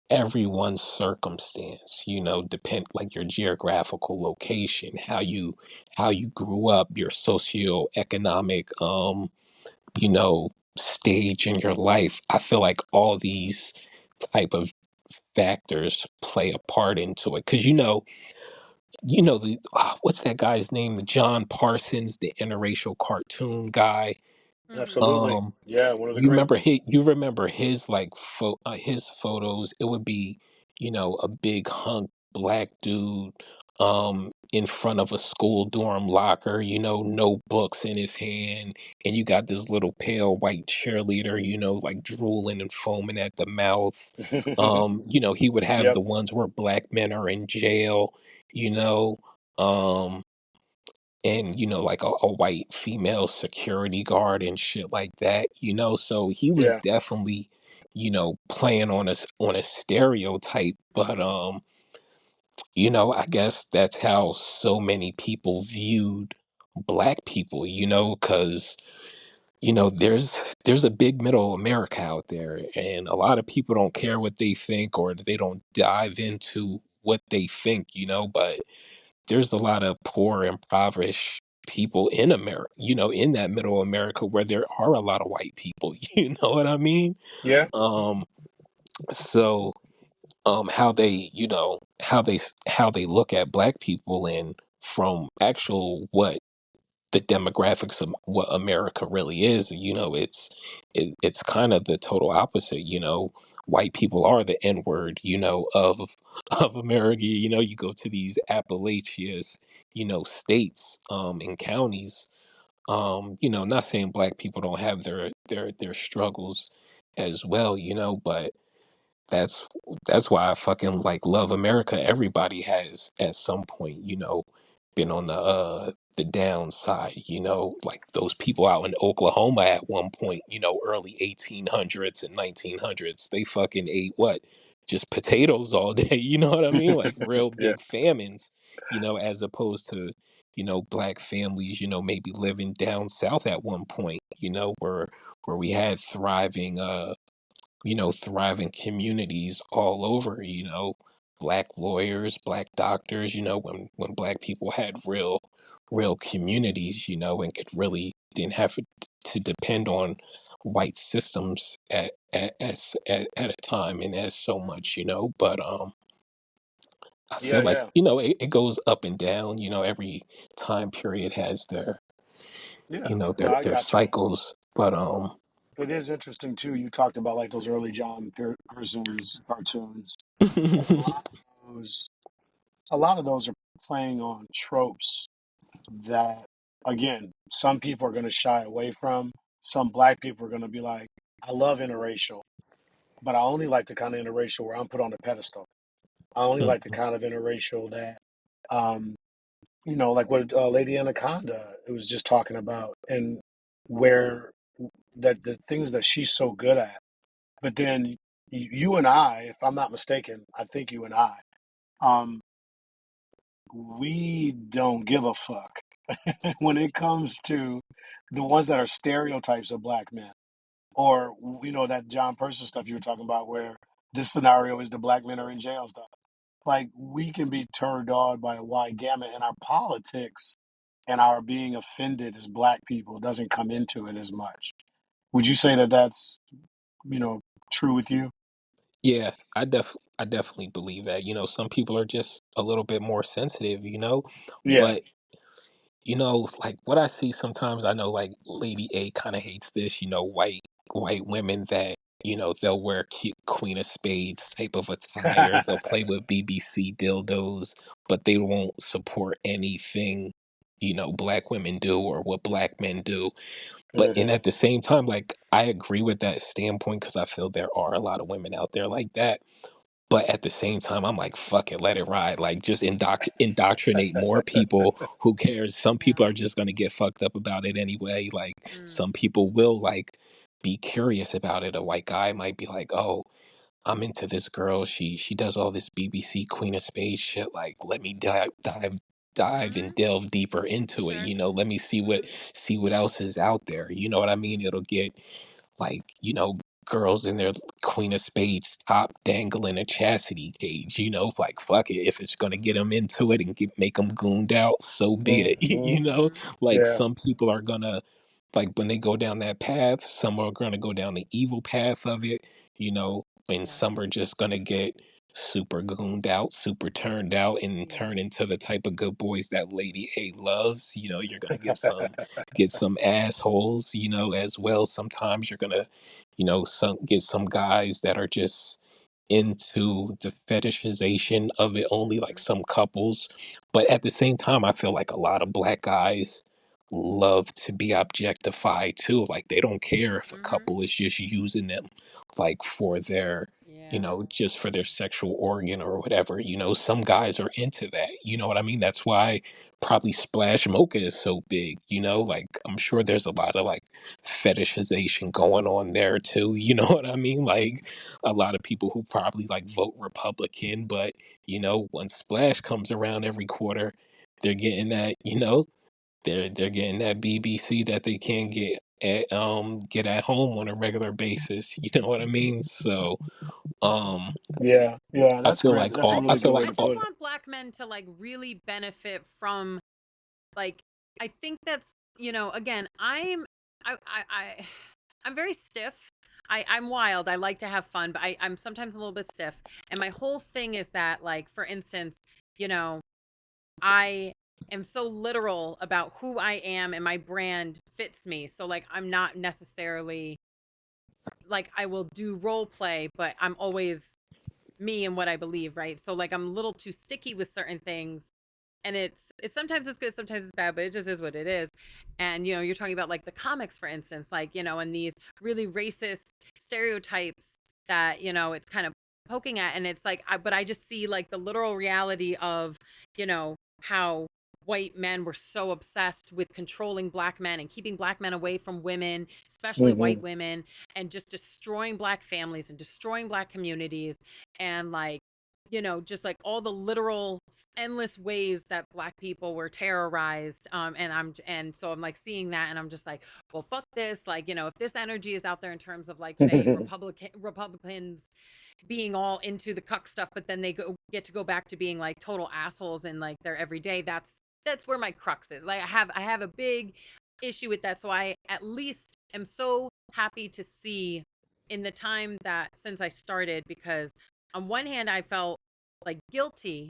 everyone's circumstance, depend like your geographical location, how you grew up, your socioeconomic stage in your life. I feel like all these type of factors play a part into it. Cause the what's that guy's name? The John Parsons, the interracial cartoon guy. Mhm. Absolutely. Um, Yeah, one of the greats. you remember his like his photos. It would be, a big hunk black dude in front of a school dorm locker, no books in his hand, and you got this little pale white cheerleader, like drooling and foaming at the mouth. He would have Yep. the ones where black men are in jail, you know. Um and like a white female security guard and shit like that, so he was Yeah. definitely playing on a stereotype, but I guess that's how so many people viewed black people, because there's a big middle America out there and a lot of people don't care what they think or they don't dive into what they think, but there's a lot of poor, impoverished people in America, in that middle America where there are a lot of white people. You know what I mean? Yeah. Um, so how they, how they look at black people and from actual what the demographics of what America really is, it's kind of the total opposite, White people are the N word, of America. You go to these Appalachias, states, and counties. Not saying black people don't have their struggles as well, but that's that's why I fucking like love America. Everybody has at some point, been on the downside, like those people out in Oklahoma at one point, early 1800s and 1900s, they fucking ate what? Just potatoes all day, you know what I mean? Like real Yeah. big famines, as opposed to, black families, maybe living down south at one point, where we had thriving communities all over, black lawyers, black doctors, when black people had real communities, and could really didn't have to depend on white systems at a time and as so much, but I Yeah, feel like, yeah, it goes up and down, every time period has yeah. No, their I got you. cycles, but It is interesting too. You talked about like those early Parsons cartoons, and those, a lot of those are playing on tropes that, again, some people are going to shy away from. Some black people are going to be like, I love interracial, but I only like the kind of interracial where I'm put on a pedestal. I only like the kind of interracial that, um, like what Lady Anaconda was just talking about, and where that the things that she's so good at. But then you and I, if I'm not mistaken, I think you and I, um, we don't give a fuck when it comes to the ones that are stereotypes of black men, or that John Person stuff you were talking about, where this scenario is the black men are in jail stuff. Like we can be turned on by a wide gamut, and our politics and our being offended as black people doesn't come into it as much. Would you say that that's true with you? Yeah, I definitely believe that. Some people are just a little bit more sensitive, Yeah. but like what I see sometimes, I know like Lady A kind of hates this, white women that, they'll wear cute Queen of Spades type of attire, they'll play with BBC dildos, but they won't support anything, black women do or what black men do. But and Hmm. at the same time, like I agree with that standpoint because I feel there are a lot of women out there like that. But at the same time, I'm like, fuck it, let it ride. Like, just indoctrinate more people. Who cares? Some Yeah. people are just gonna get fucked up about it anyway. Like, Mm. some people will like be curious about it. A white guy might be like, oh, I'm into this girl. She does all this BBC Queen of Spades shit. Like, let me dive and Mhm. delve deeper into it. Sure. Let me see what else is out there. You know what I mean? It'll get like, girls in their Queen of Spades top dangling a chastity cage, like fuck it. If it's gonna get them into it and make them gooned out, so be it. Hmm. Mhm. Like Yeah. some people are gonna, like when they go down that path, some are gonna go down the evil path of it, and Yeah. some are just gonna get super gooned out, super turned out, and Yeah. turn into the type of good boys that Lady A loves. You're gonna get some assholes, as well. Sometimes you're gonna, get some guys that are just into the fetishization of it only, like Mhm. some couples. But at the same time, I feel like a lot of black guys love to be objectified too. Like they don't care if a Mhm. couple is just using them like for their, Yeah. just for their sexual organ or whatever. Some guys are into that. You know what I mean? That's why probably Splash Mocha is so big, like I'm sure there's a lot of like fetishization going on there too. You know what I mean? Like a lot of people who probably like vote Republican, but when Splash comes around every quarter, they're getting that, they're getting that BBC that they can't get at home on a regular basis. You know what I mean? So um Yeah. Yeah. I That's feel great. like That's a all I really feel good way like I to just all put it. want black men to like really benefit from like I think that's, again, I I'm very stiff. I'm wild. I like to have fun, but I'm sometimes a little bit stiff. And my whole thing is that, like, for instance, you know, I am so literal about who I am and my brand fits me. So like I'm not necessarily like I will do role play, but I'm always me and what I believe, right? So like I'm a little too sticky with certain things. and it's sometimes it's good, sometimes it's bad, but it just is what it is. And you're talking about like the comics, for instance, like and these really racist stereotypes that it's kind of poking at, and it's like but I just see like the literal reality of how white men were so obsessed with controlling black men and keeping black men away from women, especially white Hmm. women, and just destroying black families and destroying black communities, and like just like all the literal endless ways that black people were terrorized. And so I'm like seeing that, and I'm just like, well, fuck this. Like, if this energy is out there in terms of like, say, Republicans being all into the cuck stuff, but then they get to go back to being like total assholes in like their everyday. That's where my crux is. Like I have a big issue with that. So I at least am so happy to see in the time that since I started, because on one hand I felt like guilty,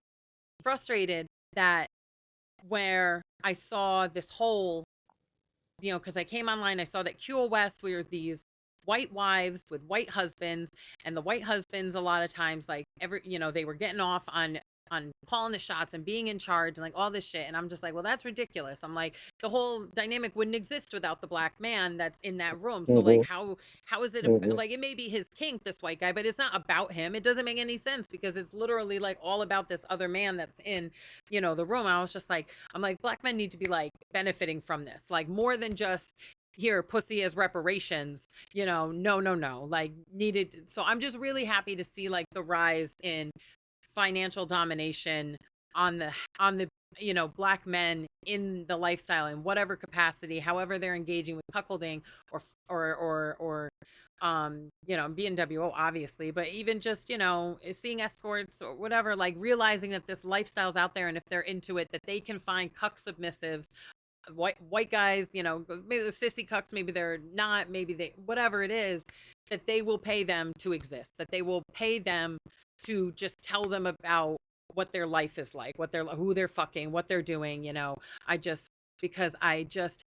frustrated that where I saw this whole because I came online, I saw that QoS were these white wives with white husbands, and the white husbands a lot of times like they were getting off on calling the shots and being in charge and like all this shit. And I'm just like, well, that's ridiculous. I'm like, the whole dynamic wouldn't exist without the black man that's in that room. So like Hmm. how is it Hmm. like it may be his kink, this white guy, but it's not about him. It doesn't make any sense because it's literally like all about this other man that's in the room. I was just like, I'm like, black men need to be like benefiting from this, like more than just here pussy as reparations. No, like needed. So I'm just really happy to see like the rise in financial domination on the black men in the lifestyle in whatever capacity, however they're engaging with cuckolding or BNWO, obviously, but even just seeing escorts or whatever, like realizing that this lifestyle's out there, and if they're into it, that they can find cuck submissives, white guys, maybe they're sissy cucks, maybe they're not, maybe they, whatever it is, that they will pay them to exist, that they will pay them to just tell them about what their life is like, who they're fucking, what they're doing. I just because I just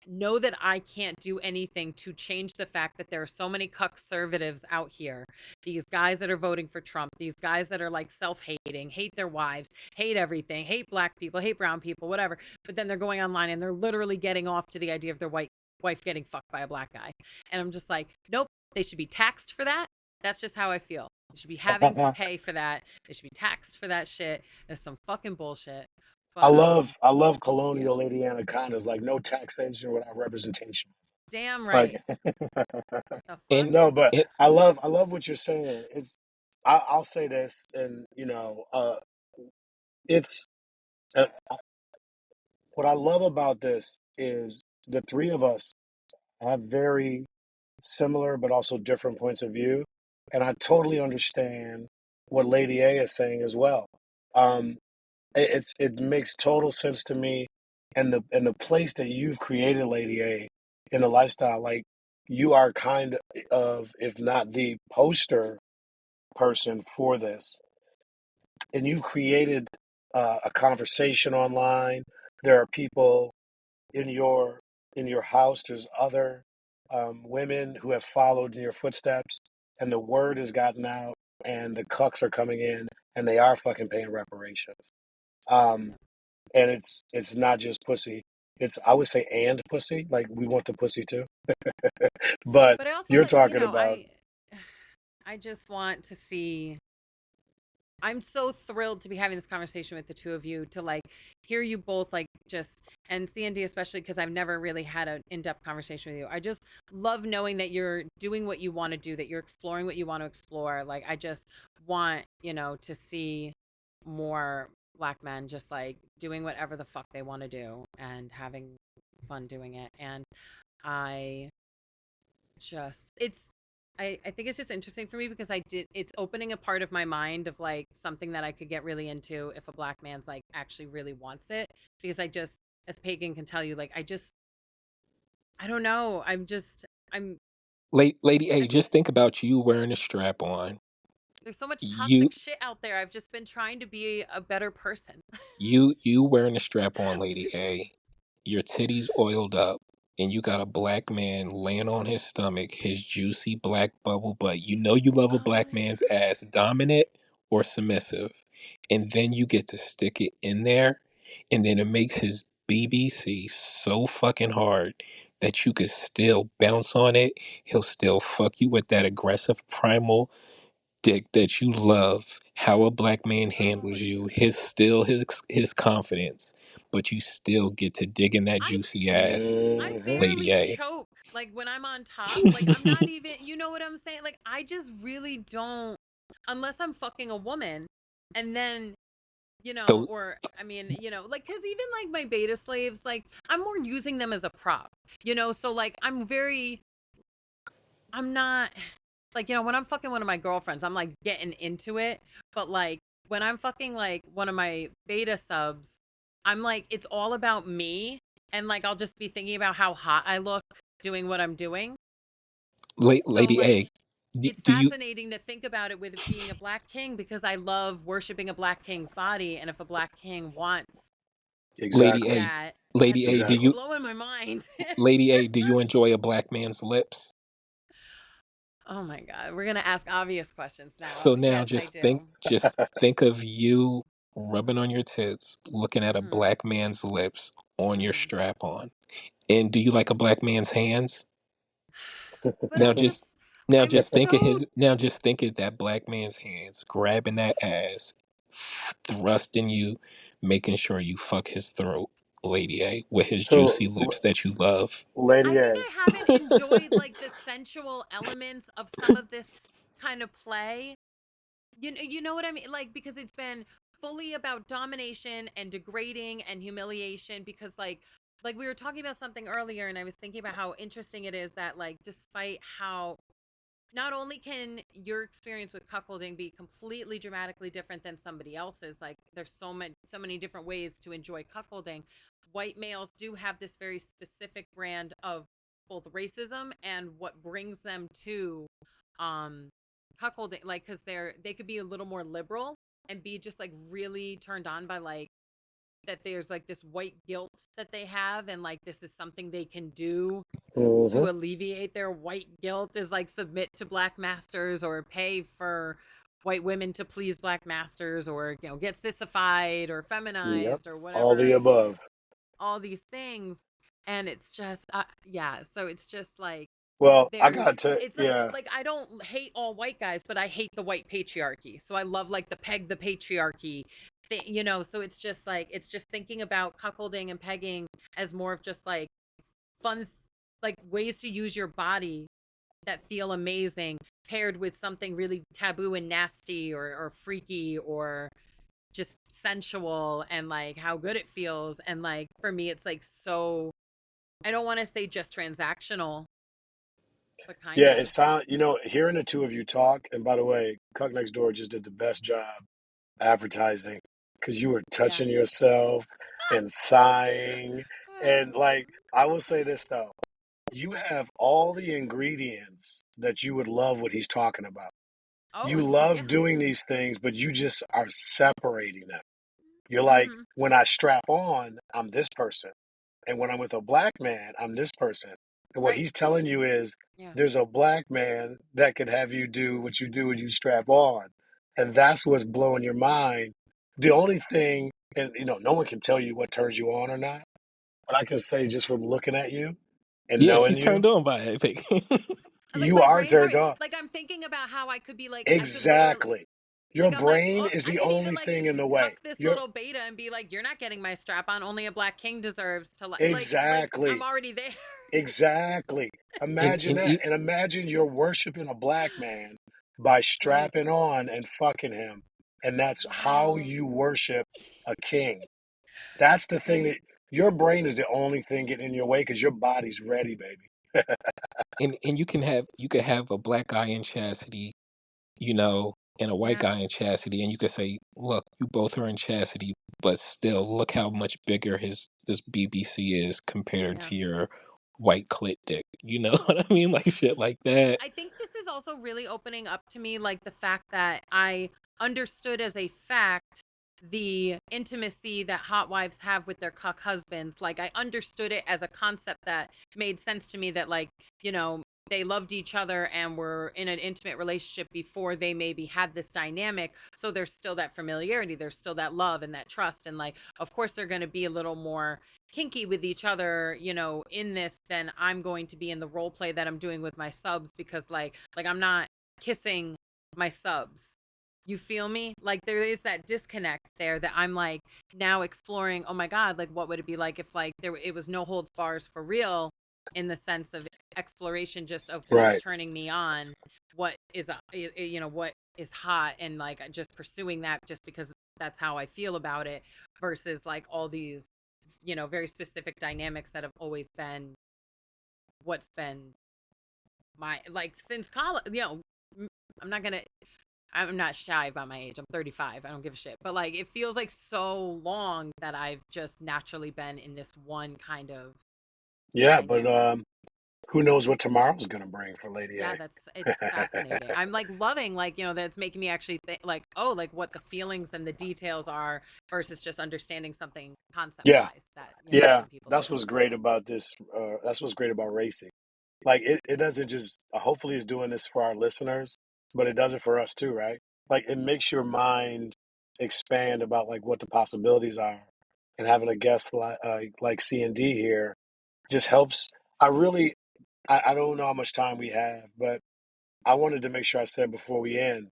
know that I can't do anything to change the fact that there are so many conservatives out here. These guys that are voting for Trump, these guys that are like self-hating, hate their wives, hate everything, hate black people, hate brown people, whatever. But then they're going online and they're literally getting off to the idea of their white wife getting fucked by a black guy. And I'm just like, nope, they should be taxed for that. That's just how I feel. They should be having to pay for that. They should be taxed for that shit. It's some fucking bullshit. I But love I love yeah. colonial Lady Anacondas, like no taxation without representation. Damn Like right. The fuck? And no, but it I love what you're saying. I'll say this, and it's uh, what I love about this is the three of us have very similar but also different points of view, and I totally understand what Lady A is saying as well. Um, it makes total sense to me, and the place that you've created, Lady A, in the lifestyle, like you are kind of, if not the poster person for this, and you've created a conversation online. There are people in your house. There's other women who have followed in your footsteps, and the word has gotten out, and the cucks are coming in, and they are fucking paying reparations. Um, and it's not just pussy. It's, I would say, and pussy. Like we want the pussy too, but But I also, you're talking about. I just want to see. I'm so thrilled to be having this conversation with the two of you, to like hear you both like just, and CND especially, because I've never really had an in-depth conversation with you. I just love knowing that you're doing what you want to do, that you're exploring what you want to explore. Like I just want, to see more black men just like doing whatever the fuck they want to do and having fun doing it. And I just I think it's just interesting for me because it's opening a part of my mind of like something that I could get really into if a black man's like actually really wants it, because I just, as Pagan can tell you, like I don't know, I'm Lady I A, feel just think about you wearing a strap on. there's so much You toxic shit out there. I've just been trying to be a better person. you wearing a strap on, Lady A. Your titties oiled up, and you got a black man laying on his stomach, his juicy black bubble butt. You know you love a Oh black my man's ass, dominant or submissive. And then you get to stick it in there, and then it makes his BBC so fucking hard that you could still bounce on it. He'll still fuck you with that aggressive primal dick that you love. How a black man Oh, handles you, his confidence, but you still get to dig in that I juicy ass, I Hmm. Lady barely A. choke like when I'm on top. Like I'm not even, you know what I'm saying? Like I just really don't, unless I'm fucking a woman, and then the or I mean, like cuz even like my beta slaves, like I'm more using them as a prop. So like I'm not like, when I'm fucking one of my girlfriends, I'm like getting into it, but like when I'm fucking like one of my beta subs, I'm like it's all about me, and like I'll just be thinking about how hot I look doing what I'm doing. So Lady like A. it's Do you fascinating to think about it with it being a black king, because I love worshiping a black king's body, and if a black king wants Lady Exactly. A that, Lady A, it's Exactly. blowing my mind. Lady A, do you enjoy a black man's lips? Oh my god, we're gonna ask obvious questions now. So now Yes, I just do. think of you rubbing on your tits, looking at a Hmm. black man's lips on your Hmm. strap on. And do you like a black man's hands? But Now I'm just just, I'm so, now just think of that black man's hands grabbing that ass, thrusting you, making sure you fuck his throat, Lady A, with his So, juicy lips that you love. I Lady think A. I haven't enjoyed like the sensual elements of some of this kind of play. You know what I mean? Like, because it's been fully about domination and degrading and humiliation, because like we were talking about something earlier, and I was thinking about how interesting it is that, like, despite how not only can your experience with cuckolding be completely dramatically different than somebody else's, like there's so many different ways to enjoy cuckolding. White males do have this very specific brand of both racism and what brings them to um cuckolding, like because they could be a little more liberal and be just like really turned on by like that there's like this white guilt that they have, and like this is something they can do Hmm. to alleviate their white guilt, is like submit to black masters or pay for white women to please black masters, or get sissified or Yep. feminized or All the whatever, above. all these things. And it's just yeah, so it's just like Well, I there's got to, it's yeah. like I don't hate all white guys, but I hate the white patriarchy. So I love like the peg the patriarchy thing, so it's just thinking about cuckolding and pegging as more of just like fun, like ways to use your body that feel amazing, paired with something really taboo and nasty, or freaky, or just sensual, and like how good it feels. And like for me it's like, so I don't want to say just transactional, but kind Yeah, it of. sound hearing the two of you talk, and by the way, Cuck Next Door just did the best job advertising because you were Yeah. touching yourself and sighing. And like I will say this though, you have all the ingredients that you would love what he's talking about. Oh You yeah. love doing these things, but you just are separating them. You're like, Hmm. when I strap on, I'm this person. And when I'm with a black man, I'm this person. And what Right. he's telling you is Yeah. there's a black man that could have you do what you do when you strap on. And that's what's blowing your mind. The only thing, and no one can tell you what turns you on or not, but I can say just from looking at you and Yeah, knowing she's you, turned on by it. Like you my are brain's turned already, on. like I'm thinking about how I could be like, I could literally, Exactly. Your like I'm like, brain oh, is I the could even only like thing in the cuck way. this You're little beta and be like, you're not getting my strap on, only a black king deserves to like I'm exactly. already there. Exactly. and Imagine and that. e- And imagine you're worshiping a black man by Right. strapping on and fucking him. And that's how Wow. you worship a king. That's the thing that Right. your brain is the only thing getting in your way because your body's ready, baby. and you could have a black guy in chastity, and a white Yeah. guy in chastity, and you could say, look, you both are in chastity, but still, look how much bigger his this BBC is compared Yeah. to your white clit dick. You know what I mean? Like shit like that. I think this is also really opening up to me, like the fact that I understood as a fact the intimacy that hot wives have with their cuck husbands. Like I understood it as a concept that made sense to me, that like, you know, they loved each other and were in an intimate relationship before they maybe had this dynamic. So there's still that familiarity, there's still that love and that trust. And like, of course, they're going to be a little more kinky with each other, you know, in this than I'm going to be in the role play that I'm doing with my subs, because like I'm not kissing my subs. You feel me? Like there is that disconnect there that I'm like now exploring. Oh my God, like what would it be like if like it was no holds bars for real, in the sense of exploration just of what's Right. turning me on, what is you know, what is hot, and like just pursuing that just because that's how I feel about it, versus like all these, you know, very specific dynamics that have always been what's been my, like, since college, you know. I'm not gonna, I'm not shy about my age. I'm 35. I don't give a shit. But like, it feels like so long that I've just naturally been in this one kind of Yeah, but dynamic. who knows what tomorrow's gonna bring for Lady Yeah, A? it's fascinating. I'm like loving, like, you know, that's making me actually think like, oh, like what the feelings and the details are, versus just understanding something concept Yeah, wise that, you know, yeah. some people do. That's what's great about this. That's what's great about racing. Like it doesn't just hopefully it's doing this for our listeners, but it does it for us too, right? Like it makes your mind expand about like what the possibilities are, and having a guest like C and D here just helps. I really I don't know how much time we have, but I wanted to make sure I said before we end,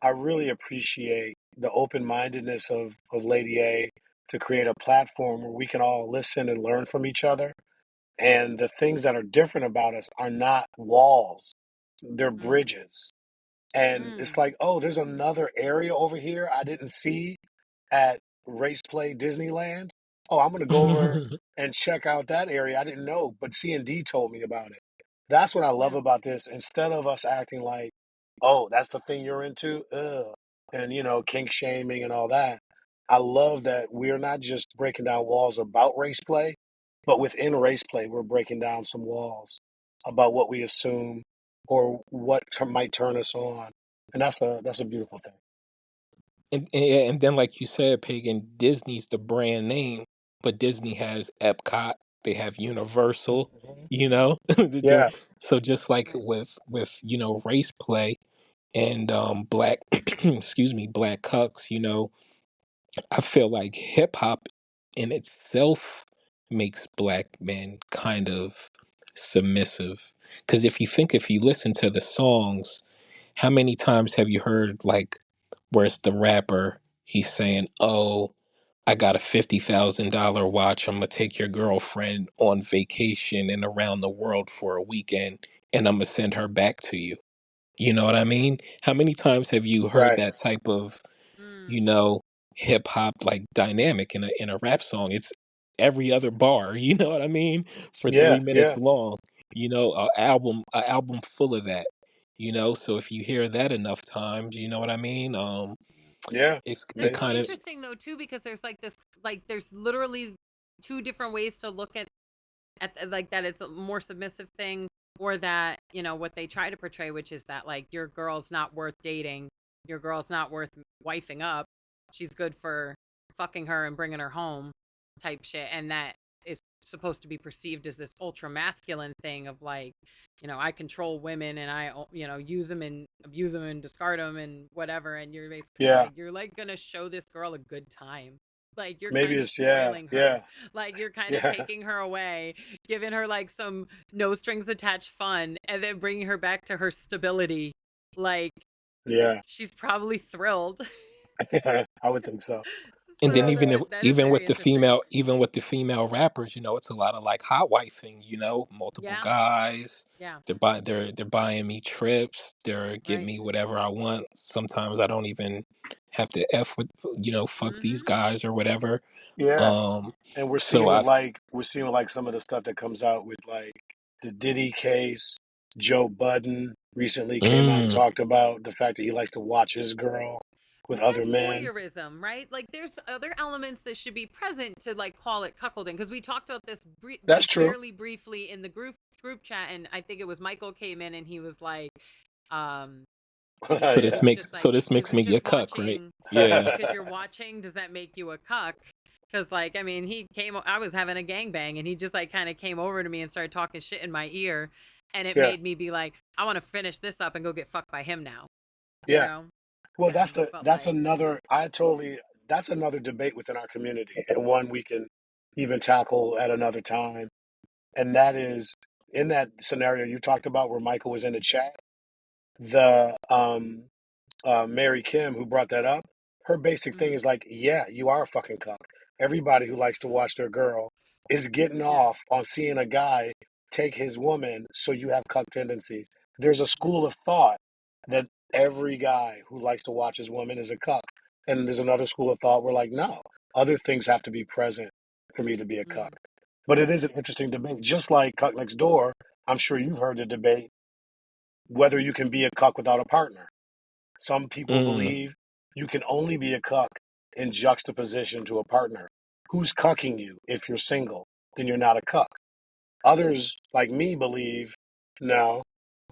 I really appreciate the open mindedness of Lady A to create a platform where we can all listen and learn from each other. And the things that are different about us are not walls, they're Mm, bridges. And it's mm, like, oh, there's another area over here I didn't see at Race Play Disneyland. Oh, I'm gonna go over and check out that area I didn't know, but C and D told me about it. That's what I love yeah. about this. Instead of us acting like, oh, that's the thing you're into, and kink shaming and all that. I love that we're not just breaking down walls about race play, but within race play, we're breaking down some walls about what we assume or what might turn us on, and that's a beautiful thing. And then, like you said, Pagan, Disney's the brand name, but Disney has Epcot, they have Universal, Mhm. you know. Yeah, So just like Right. with race play and black, excuse me, black cucks, I feel like hip hop in itself makes black men kind of submissive. Because if you listen to the songs, how many times have you heard like where it's the rapper, he's saying, "Oh, I got a $50,000 watch. I'm gonna take your girlfriend on vacation and around the world for a weekend, and I'm gonna send her back to you." You know what I mean? How many times have you heard right. that type of, Mm, you know, hip hop like dynamic in a rap song? It's every other bar, you know what I mean? For Yeah, 3 minutes yeah, long. A album full of that. So if you hear that enough times, you know what I mean? yeah. It that's They, so kind of interesting though too, because there's like this, like there's literally two different ways to look at like that it's a more submissive thing, or that, you know, what they try to portray, which is that like your girl's not worth dating, your girl's not worth wifing up, she's good for fucking her and bringing her home type shit. And that is supposed to be perceived as this ultra masculine thing of like, you know, I control women and I, you know, use them and abuse them and discard them and whatever. And you're basically yeah. like, you're like gonna show this girl a good time, like you're Maybe kind of it's yeah, spoiling her, yeah, like you're kind of yeah, taking her away, giving her like some no strings attached fun, and then bringing her back to her stability. Like yeah. she's probably thrilled. I would think so. And then So Yeah, even if, that is even very with the interesting. female even with the female rappers, it's a lot of like hot wifing, multiple Yeah, guys. yeah, They're buying me trips, they're getting right. me whatever I want. Sometimes I don't even have to F with fuck these Mm-hmm. guys or whatever. yeah. Um And we're so seeing with I've like we're seeing with like some of the stuff that comes out with like the Diddy case. Joe Budden recently came out and mm, talked about the fact that he likes to watch his girl with But other that's men. voyeurism, right? Like there's other elements that should be present to like call it cuckolding, because we talked about this That's like true. barely briefly in the group chat, and I think it was Michael came in and he was like, um so he this Yeah. was makes just so like, this is makes it me your just cuck, right? watching, just Yeah. because you're watching, does that make you a cuck? Because like, I mean, I was having a gangbang and he just like kind of came over to me and started talking shit in my ear, and it Yeah. made me be like, I want to finish this up and go get fucked by him now, you Yeah. know? Well, But that's like, another that's another debate within our community, and one we can even tackle at another time. And that is, in that scenario you talked about where Michael was in the chat, the Mary Kim who brought that up, her basic thing mhm, is like, yeah, you are a fucking cuck. Everybody who likes to watch their girl is getting yeah, off on seeing a guy take his woman, so you have cuck tendencies. There's a school mhm, of thought that every guy who likes to watch his woman is a cuck. And there's another school of thought where, like, no, other things have to be present for me to be a cuck. mhm, But it is an interesting debate. Just like Cuck Next Door, I'm sure you've heard the debate whether you can be a cuck without a partner. Some people Mm. believe you can only be a cuck in juxtaposition to a partner. Who's cucking you? If you're single, then you're not a cuck. Others, like me, believe no,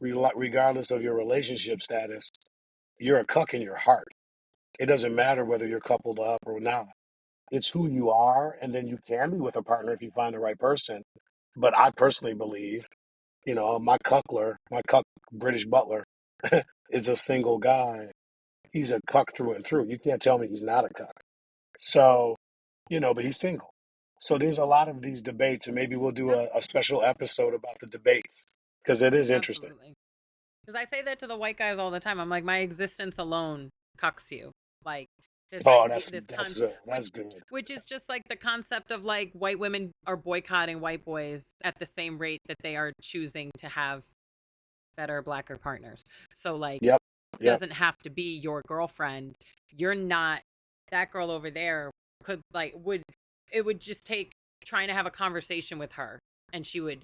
regardless of your relationship status, you're a cuck in your heart. It doesn't matter whether you're coupled up or not. It's who you are, and then you can be with a partner if you find the right person. But I personally believe, my cuckler, my cuck British butler, is a single guy. He's a cuck through and through. You can't tell me he's not a cuck. So, but he's single. So there's a lot of these debates, and maybe we'll do a special episode about the debates because it is interesting. absolutely. Because I say that to the white guys all the time. I'm like, my existence alone cucks you. Like this Oh, idea, that's which good. which is just like the concept of like white women are boycotting white boys at the same rate that they are choosing to have better blacker partners. So like, Yep, yep. doesn't have to be your girlfriend. You're not that girl over there. Could like would it would just take trying to have a conversation with her, and she would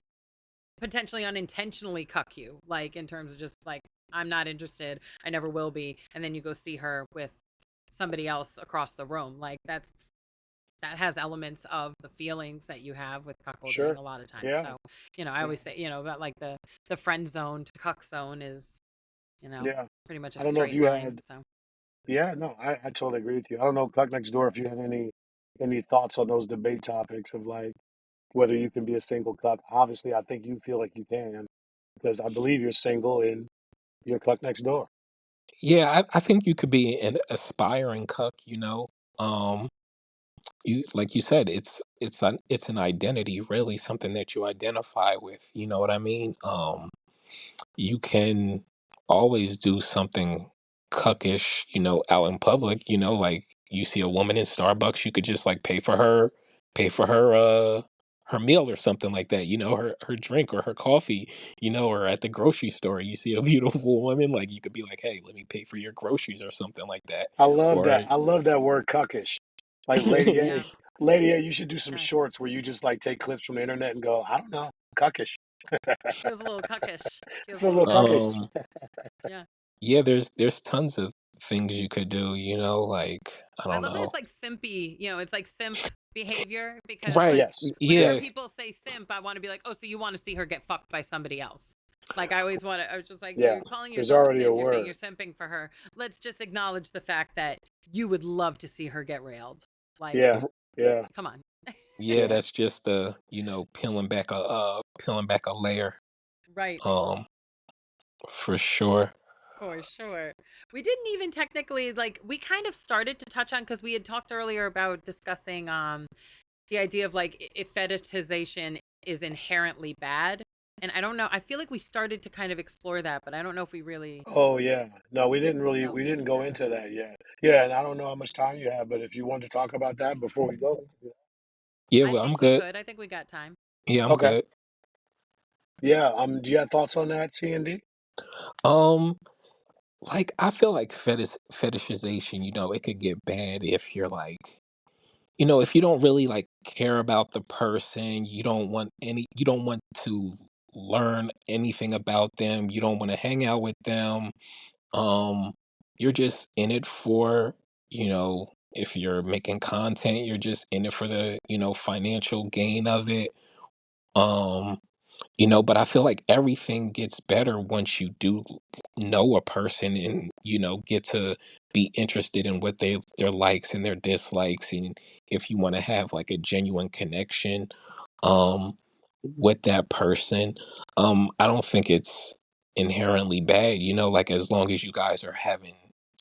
potentially unintentionally cuck you, like in terms of just like, I'm not interested, I never will be, and then you go see her with somebody else across the room. Like that has elements of the feelings that you have with cuckolding Sure. a lot of times. Yeah, So, I yeah, always say, about like the friend zone to cuck zone is, yeah. pretty much a I don't know if straight you line. had. So Yeah, no, I totally agree with you. I don't know, Cuck Next Door, if you had any thoughts on those debate topics of like whether you can be a single cuck. Obviously, I think you feel like you can because I believe you're single and you're Cuck Next Door. Yeah, I think you could be an aspiring cuck, you know. Um, you like you said, it's an identity, really, something that you identify with. You know what I mean? You can always do something cuckish, out in public, like you see a woman in Starbucks, you could just like pay for her meal or something like that, her drink or her coffee, or at the grocery store, you see a beautiful woman, like you could be like, "Hey, let me pay for your groceries," or something like that. I love Or that. I love that word cuckish. Like Lady A, yeah, Lady A, you should do some uh, shorts where you just like take clips from the internet and go, I don't know, cuckish. feels a little cuckish. Feels a Feels a little little cuckish. cuckish. um Yeah. yeah, there's tons of things you could do, like I I don't love that it's know. like simpy, it's like simp behavior because Right. like Yes, whenever Yeah. yes, people say simp, I want to be like, oh, so you want to see her get fucked by somebody else. Like I always want to, I was just like, yeah. you're calling There's yourself a already a simp, you're saying you're word. simping for her. Let's just acknowledge the fact that you would love to see her get railed. Like, Yeah, yeah, come on. Yeah, yeah. that's just peeling back a layer. Right. Um, for sure. For sure. We didn't even technically like we kind of started to touch on because we had talked earlier about discussing the idea of like if fetishization is inherently bad. And I don't know. I feel like we started to kind of explore that, but I don't know if we really Oh yeah. No, we delved didn't into go that. into that yet. Yeah, and I don't know how much time you have, but if you want to talk about that before we go. Yeah, I well, I'm think we good. could. I think we got time. Yeah, I'm Okay. good. Yeah, do you have thoughts on that, C and D? Um, like I feel like fetishization, it could get bad if you're like, if you don't really like care about the person, you don't want to learn anything about them, you don't want to hang out with them. Um, you're just in it for, if you're making content, you're just in it for the, financial gain of it. Um, but I feel like everything gets better once you do know a person and, get to be interested in what their likes and their dislikes, and if you want to have like a genuine connection. Um, with that person. I don't think it's inherently bad, like as long as you guys are having,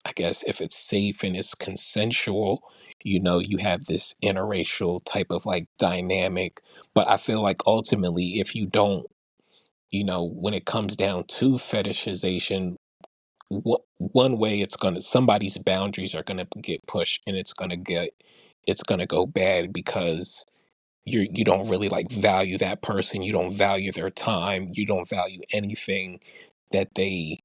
I guess, if it's safe and it's consensual, you have this interracial type of like dynamic. But I feel like ultimately, if you don't, when it comes down to fetishization, one way it's gonna somebody's boundaries are gonna get pushed, and it's gonna go bad because you don't really like value that person, you don't value their time, you don't value anything that they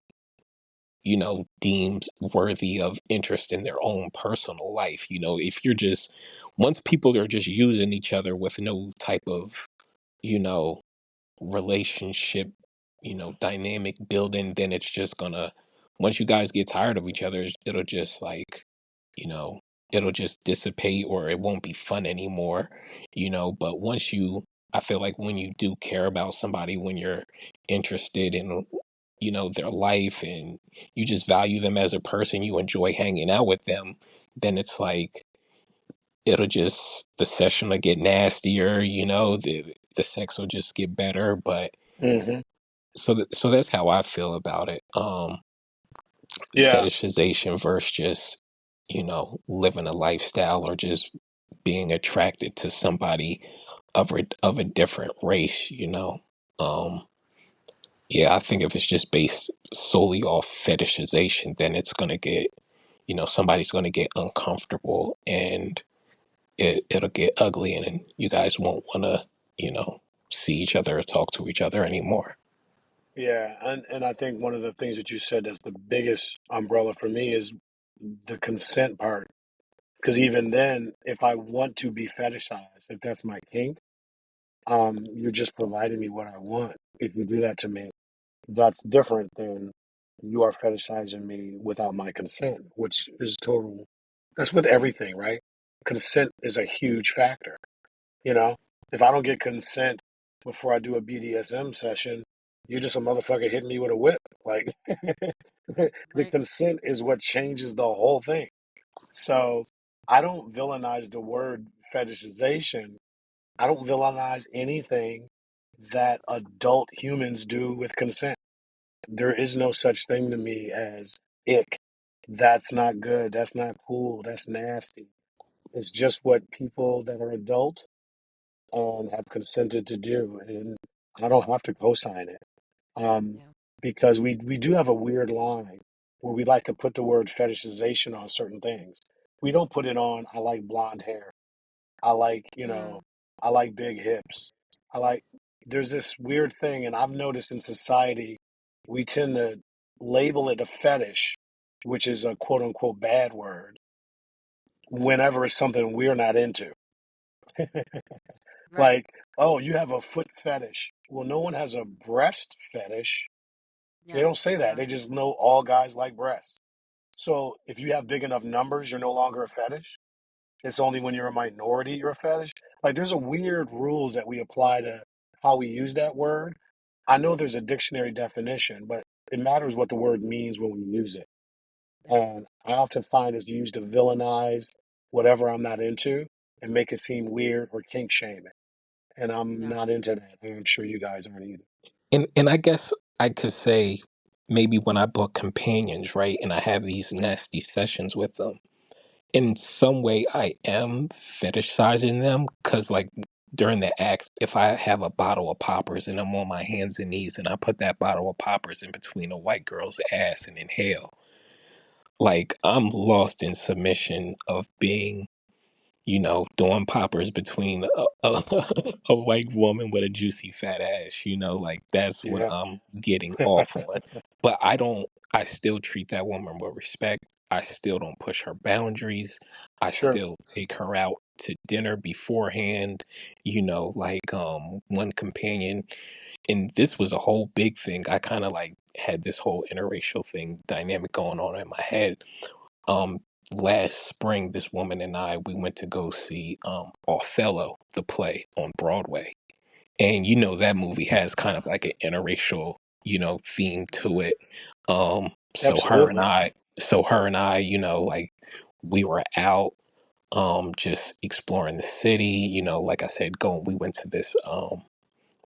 deems worthy of interest in their own personal life. If you're just once people are just using each other with no type of you know relationship, dynamic building, then it's just gonna, once you guys get tired of each other, it'll just like, you know, it'll just dissipate, or it won't be fun anymore, but I feel like when you do care about somebody, when you're interested in, their life, and you just value them as a person, you enjoy hanging out with them, then it's like, the session will get nastier, the sex will just get better. But Hmm. so that's how I feel about it. Yeah, Fetishization versus just, living a lifestyle, or just being attracted to somebody of a different race, Um, yeah, I think if it's just based solely off fetishization, then it's gonna get, somebody's gonna get uncomfortable, and it'll get ugly, and then you guys won't want to, you know, see each other or talk to each other anymore. yeah, and I think one of the things that you said that's the biggest umbrella for me is the consent part. Because even then, if I want to be fetishized, if that's my kink, you're just providing me what I want. If you do that to me, that's different than you are fetishizing me without my consent, which is total. That's with everything, right? Consent is a huge factor. You know, if I don't get consent before I do a BDSM session, you're just a motherfucker hitting me with a whip. Like, the Right. consent is what changes the whole thing. So I don't villainize the word fetishization. I don't villainize anything that adult humans do with consent. There is no such thing to me as ick. That's not good. That's not cool. That's nasty. It's just what people that are adult have consented to do, and I don't have to co-sign it. Um, Yeah. because we do have a weird line where we like to put the word fetishization on certain things. We don't put it on, I like blonde hair. I like, Mm. I like big hips. I like, there's this weird thing, and I've noticed in society, we tend to label it a fetish, which is a quote unquote bad word, whenever it's something we're not into. Right. Like, oh, you have a foot fetish. Well, no one has a breast fetish. They Yeah. don't say that. Yeah. They just know all guys like breasts. So if you have big enough numbers, you're no longer a fetish. It's only when you're a minority you're a fetish. Like there's a weird rules that we apply to how we use that word. I know there's a dictionary definition, but it matters what the word means when we use it. Yeah. And I often find it's used to villainize whatever I'm not into and make it seem weird or kink shaming. And I'm Yeah. not into that. And I'm sure you guys aren't either. And I guess I could say, maybe when I book companions, right, and I have these nasty sessions with them, in some way I am fetishizing them, because like during the act, if I have a bottle of poppers and I'm on my hands and knees and I put that bottle of poppers in between a white girl's ass and inhale, like I'm lost in submission of being, doing poppers between a white woman with a juicy fat ass, like that's what Yeah, I'm getting off on. But I still treat that woman with respect. I still don't push her boundaries. I sure. still take her out to dinner beforehand, like one companion, and this was a whole big thing. I kind of like had this whole interracial thing dynamic going on in my head. um Last spring, this woman and I, we went to go see Othello, the play, on Broadway, and that movie has kind of like an interracial theme to Mm. it. um so her and Absolutely. i so her and I, like, we were out just exploring the city, like I said, going we went to this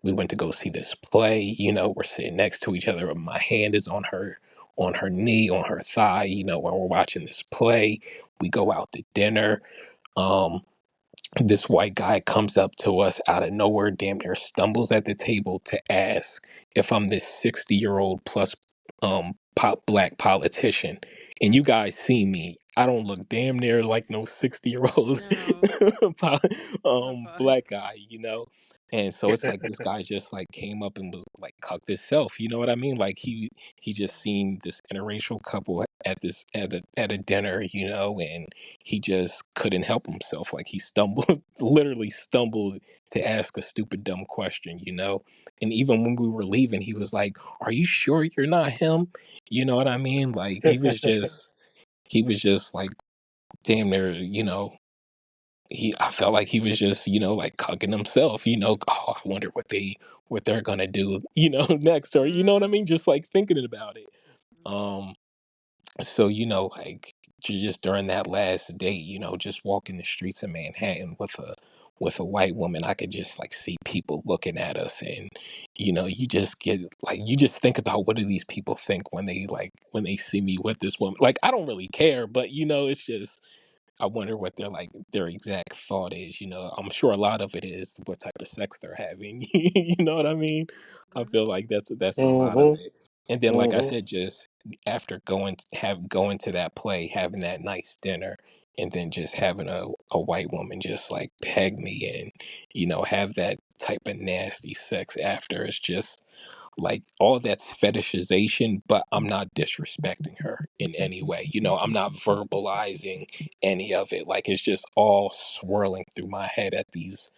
we went to go see this play. We're sitting next to each other. My hand is on her knee, on her thigh. While we're watching this play, we go out to dinner. Um, this white guy comes up to us out of nowhere, damn near stumbles at the table to ask if I'm this 60-year-old plus black politician. And you guys see me. I don't look damn near like no 60-year-old No. Oh fuck. black guy. And so it's like this guy just like came up and was like cucked himself, you know what I mean? Like he just seen this interracial couple at a dinner, and he just couldn't help himself. Like he stumbled, literally stumbled to ask a stupid, dumb question. And even when we were leaving, he was like, "Are you sure you're not him?" You know what I mean? Like he was just like damn near, I felt like he was just, like cucking himself. Oh, I wonder what they're gonna do, next, or you know what I Mm. mean? Just like thinking about it. Um, so, like just during that last date, just walking the streets of Manhattan with a white woman, I could just like see people looking at us, and you just get like you just think about, what do these people think when they see me with this woman? Like I don't really care, but it's just, I wonder what their exact thought is. I'm sure a lot of it is what type of sex they're having. You know what I mean? I feel like that's a lot of Mm-hmm. it. And then, like I Mm-hmm. said, just after going to that play, having that nice dinner, and then just having a white woman just like peg me, and have that type of nasty sex after, it's just like all that's fetishization, but I'm not disrespecting her in any way. I'm not verbalizing any of it. Like it's just all swirling through my head at these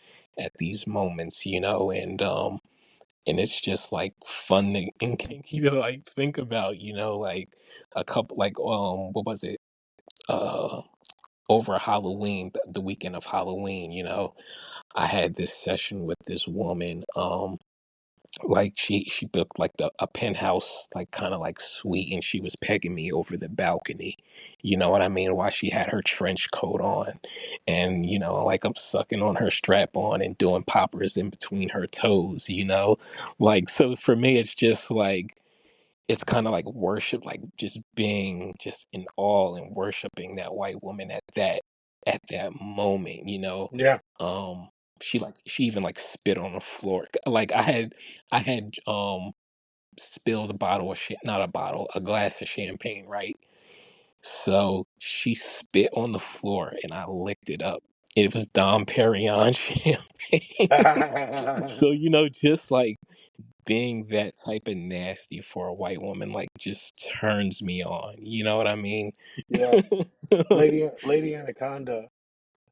moments, and it's just like fun and kinky to like think about, like a couple, like what was it, uh over Halloween, the weekend of Halloween, I had this session with this woman. Like she booked like a penthouse, like kind of like suite, and she was pegging me over the balcony, you know what I mean, while she had her trench coat on, and like I'm sucking on her strap on and doing poppers in between her toes, like, so for me it's just like, it's kind of like worship, like just being just in awe and worshiping that white woman at that moment. Yeah. um she even like spit on the floor. Like I had spilled a bottle of shit, not a bottle, a glass of champagne, right? So she spit on the floor and I licked it up. It was Dom Perignon champagne. So just like being that type of nasty for a white woman, like, just turns me on. You know what I mean? Yeah. Lady Anaconda,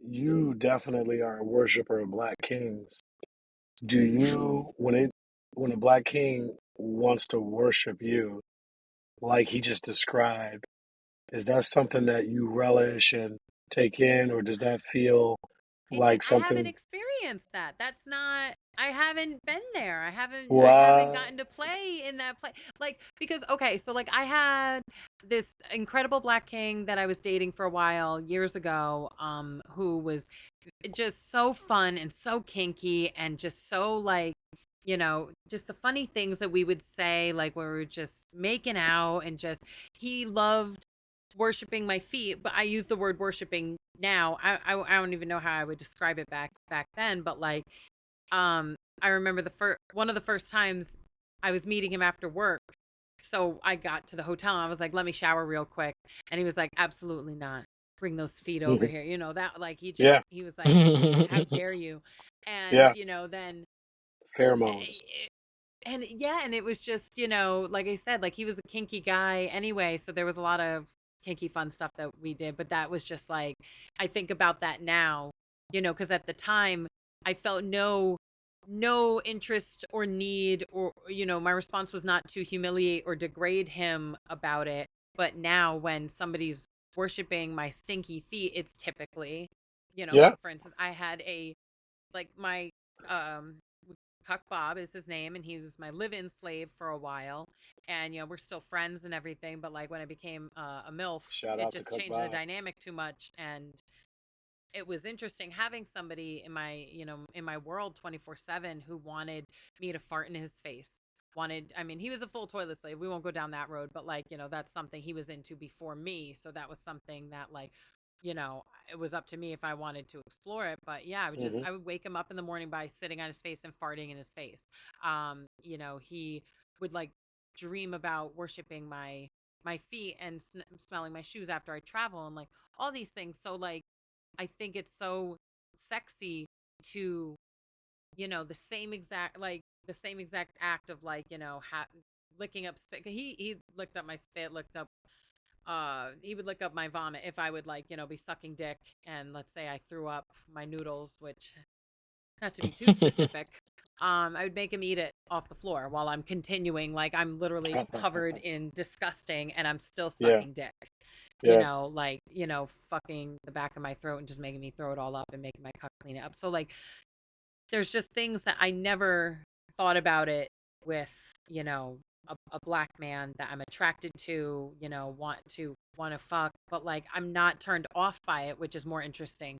you definitely are a worshiper of black kings. Do you, when a black king wants to worship you, like he just described, is that something that you relish and take in, or does that feel like I haven't something? experienced that. That's not, I haven't been there. I haven't What? gotten to play in that play. Like, because okay, so like I had this incredible black king that I was dating for a while years ago, who was just so fun and so kinky and just so like, just the funny things that we would say, like where we were just making out, and just he loved worshiping my feet. But I use the word worshiping now. I don't even know how I would describe it back then, but like, I remember the first one of the first times I was meeting him after work. So I got to the hotel and I was like, let me shower real quick. And he was like, absolutely not. Bring those feet over here. That like Yeah. he was like, how dare you? And Yeah. then Pheromones. and yeah, and it was just, like I said, like he was a kinky guy anyway, so there was a lot of kinky fun stuff that we did, but that was just like, I think about that now, because at the time I felt no interest or need, or my response was not to humiliate or degrade him about it. But now when somebody's worshiping my stinky feet, it's typically, Yeah. like for instance, I had a like my um Cuck Bob is his name, and he was my live-in slave for a while. And we're still friends and everything. But like when I became a MILF, Shout it out to just Cook changed the Bob. dynamic too much. And it was interesting having somebody in my, in my world 24/7 who wanted me to fart in his face. I mean, he was a full toilet slave. We won't go down that road, but like, that's something he was into before me. So that was something that like, it was up to me if I wanted to explore it. But yeah, Hmm. I would wake him up in the morning by sitting on his face and farting in his face. He would like dream about worshiping my feet and smelling my shoes after I travel and like all these things. So like I think it's so sexy to, the same exact act of like, licking up spit. He licked up my spit, he would lick up my vomit if I would like, be sucking dick and let's say I threw up my noodles, which not to be too specific, I would make him eat it off the floor while I'm continuing. Like I'm literally covered in disgusting and I'm still Yeah, sucking dick. yeah, Fucking the back of my throat and just making me throw it all up and making my cuck clean it up. So like there's just things that I never thought about it with, a black man that I'm attracted to, want to fuck, but like I'm not turned off by it, which is more interesting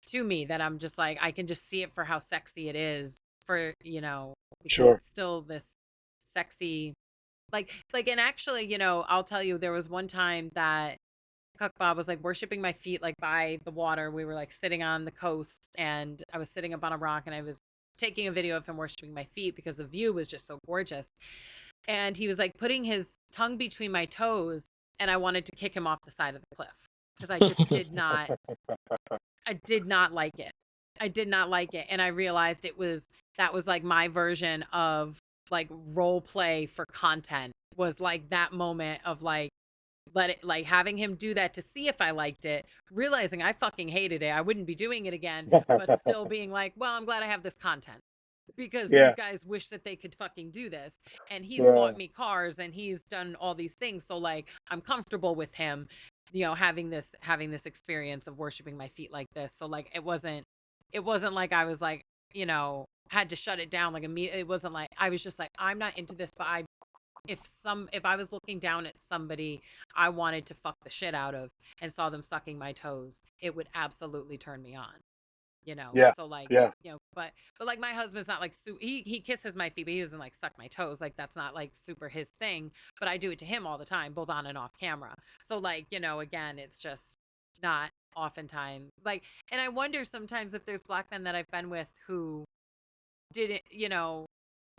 to me, that I'm just like I can just see it for how sexy it is for, because sure. it's still this sexy and actually, I'll tell you there was one time that Cuck Bob was like worshiping my feet like by the water. We were like sitting on the coast and I was sitting up on a rock and I was taking a video of him worshiping my feet because the view was just so gorgeous. And he was like putting his tongue between my toes and I wanted to kick him off the side of the cliff because I did not like it. I did not like it. And I realized that was like my version of like role play for content, was like that moment of like, let it, like having him do that to see if I liked it, realizing I fucking hated it. I wouldn't be doing it again, but still being like, well, I'm glad I have this content because these Yeah, guys wish that they could fucking do this. And he's yeah, bought me cars and he's done all these things. So like I'm comfortable with him, having this experience of worshiping my feet like this. So like it wasn't like I was like, had to shut it down like immediately. It wasn't like I was just like, I'm not into this, but if I was looking down at somebody I wanted to fuck the shit out of and saw them sucking my toes, it would absolutely turn me on. yeah, So like, yeah. but like my husband's not like he kisses my feet, but he doesn't like suck my toes. Like that's not like super his thing. But I do it to him all the time, both on and off camera. So like, again, it's just not oftentimes like, and I wonder sometimes if there's black men that I've been with who didn't,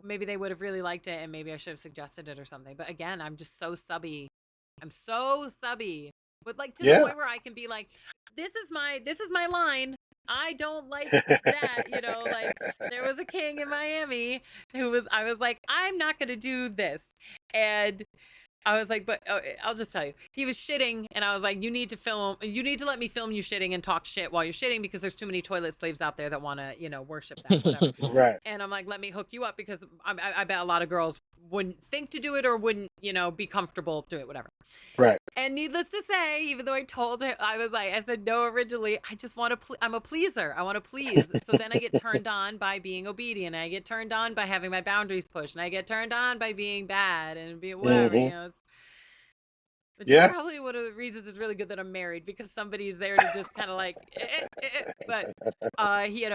maybe they would have really liked it and maybe I should have suggested it or something. But again, I'm just so subby. I'm so subby. But like to the Yeah. point where I can be like, this is my line. I don't like that, like there was a king in Miami I was like, I'm not going to do this. And I was like, but I'll just tell you, he was shitting, and I was like, you need to let me film you shitting and talk shit while you're shitting because there's too many toilet slaves out there that want to, worship that, whatever. Right, And I'm like, let me hook you up because I bet a lot of girls wouldn't think to do it or wouldn't, be comfortable do it, whatever. right. And needless to say, even though I told her, I said no originally. I just want to. I'm a pleaser. I want to please. So then I get turned on by being obedient. I get turned on by having my boundaries pushed, and I get turned on by being bad and be whatever. Hmm. Which is Yeah. probably one of the reasons it's really good that I'm married because somebody's there to just kind of like, but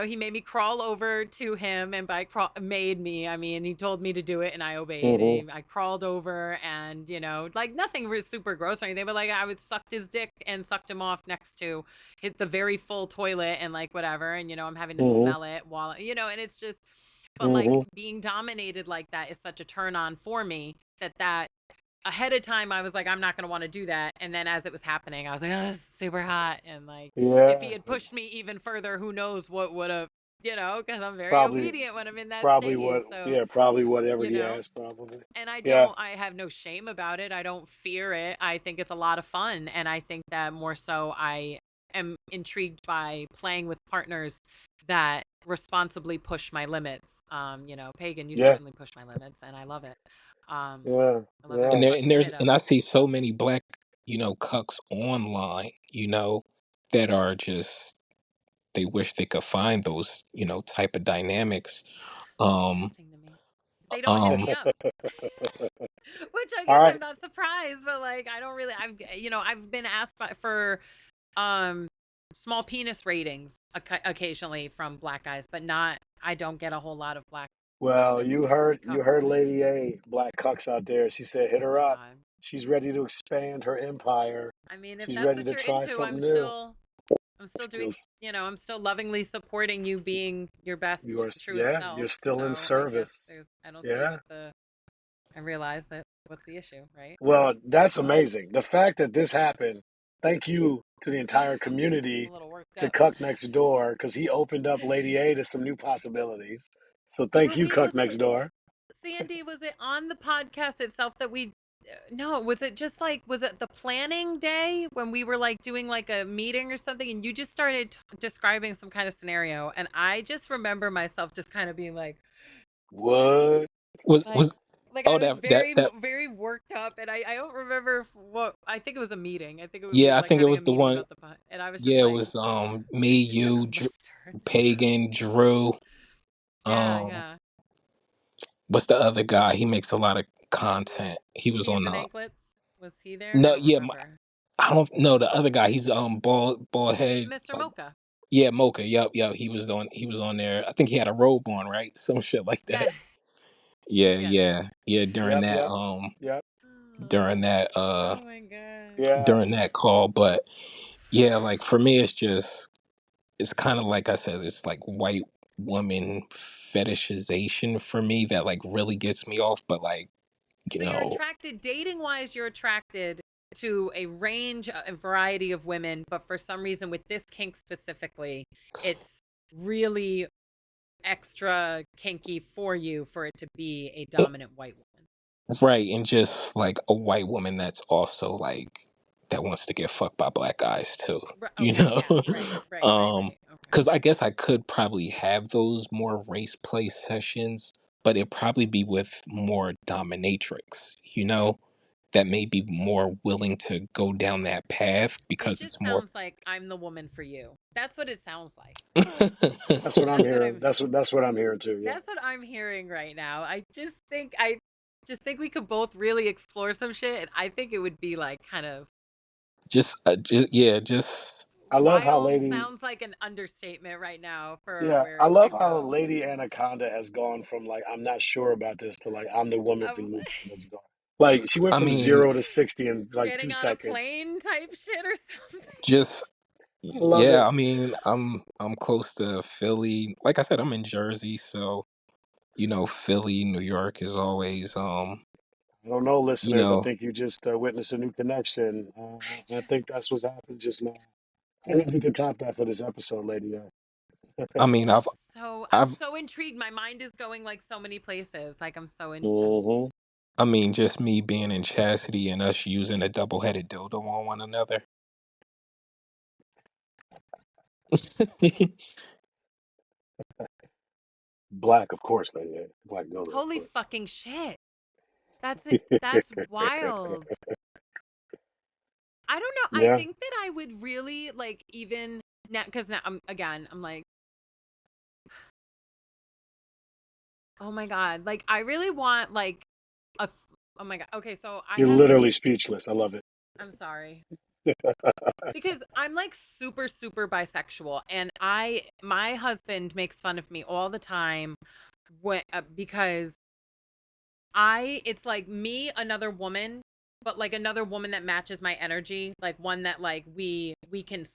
he made me crawl over to him, and by made me, I mean he told me to do it and I obeyed. Hmm. I crawled over and like nothing was super gross or anything, but like I would sucked his dick and sucked him off next to hit the very full toilet and like whatever, and I'm having to Hmm. smell it while and it's just, but like Hmm. being dominated like that is such a turn on for me that ahead of time I was like, I'm not going to want to do that. And then as it was happening, I was like, oh, this is super hot. And like, if he Yeah. had pushed me even further, who knows what would have, because I'm very Probably, obedient when I'm in that probably stage. what, So, yeah, probably whatever you he know, asked, probably. and Yeah. I have no shame about it. I don't fear it. I think it's a lot of fun. And I think that more so I am intrigued by playing with partners that responsibly push my limits. Pagan, you Yeah. certainly push my limits and I love it. Yeah. I love Yeah. every fucking minute of And I it. see so many black, cucks online, that are just, they wish they could find those, type of dynamics. So Um, interesting to me. They don't hit um, me up, which I All guess right. I'm not surprised, but like I don't really I've been asked for um small penis ratings occasionally from black guys, but not. I don't get a whole lot of black Well, women looking to be you cucked heard lately. Lady A, Black Cucks out there. She said, hit Oh her my up. god. She's ready to expand her empire. I mean, if She's that's ready what to you're try into, something new. I'm still Still, doing, I'm still lovingly supporting you being your best, truest you're self. still in So I guess service. I don't see Yeah. what I realize that what's the issue, right? Well, that's amazing. The fact that this happened, thank you to the entire I'm community, a little worked to up. Cuck Next Door, because he opened up Lady A to some new possibilities. So thank you, Wait, Cuck Next Door. Sandy, was it on the podcast itself that no, was it just like, was it the planning day when we were like doing like a meeting or something and you just started describing some kind of scenario? And I just remember myself just kind of being What? Was like, was I oh was that that very worked up. And I don't remember what, I think it was a meeting. I think we yeah, were I like think it having was a the meeting one. about the pod. And I was just Yeah, it like, was me, you should you, have left her. Pagan, Drew. Yeah, Um, yeah. what's the other guy? He makes a lot of content. He was Cheese on and the anklets. Was he there? I no, don't yeah, remember. I don't know the other guy. He's bald head. Mr. Like, Mocha. yeah, Mocha. Yep. He was on there. I think he had a robe on, right? Some shit like Yeah. that. Yeah, Yes. yeah. Yep, yep, yep. During that Oh my god. Yeah. during that call, but yeah, like for me, it's kind of like I said, it's like white woman fetishization for me that like really gets me off. But like you So you're know, attracted, dating wise, you're attracted to a range, a variety of women, but for some reason with this kink specifically, it's really extra kinky for you for it to be a dominant white woman. right, and just like a white woman that's also like that wants to get fucked by black guys too, you Okay, know. yeah, right. Okay. Because I guess I could probably have those more race play sessions, but it'd probably be with more dominatrix, that may be more willing to go down that path It because it's just more. sounds like I'm the woman for you. That's what it sounds like. That's what I'm That's what hearing. I'm That's what I'm hearing too. Yeah. That's what I'm hearing right now. I just think we could both really explore some shit, and I think it would be like kind of just I love how wild. Lady Sounds like an understatement right now for Yeah, where I it love could how go. Lady Anaconda has gone from like I'm not sure about this to like I'm the woman for Um, you next door. Like she went I from mean, 0 to 60 in like getting two on a seconds. plane type shit or something. just I love yeah, it. I mean, I'm close to Philly. Like I said, I'm in Jersey, so Philly, New York is always I don't know, you listeners. I know, think you just witnessed a new connection. I I just think that's what's happened just now. I don't know if you can top that for this episode, Lady. I mean, I'm I've so intrigued. My mind is going like so many places. Like I'm so in. Mm-hmm. I mean, just me being in chastity and us using a double-headed dildo on one another. Black, of course, Lady. Black Dodo, of Holy course. fucking shit. That's wild. I don't know. I Yeah, think that I would really like even now because now I'm like, oh my god, like I really want like oh my god. Okay, so I you're have this. literally speechless. I love it. I'm sorry because I'm like super bisexual, and my husband makes fun of me all the time because it's like me, another woman, but like another woman that matches my energy, like one that like we can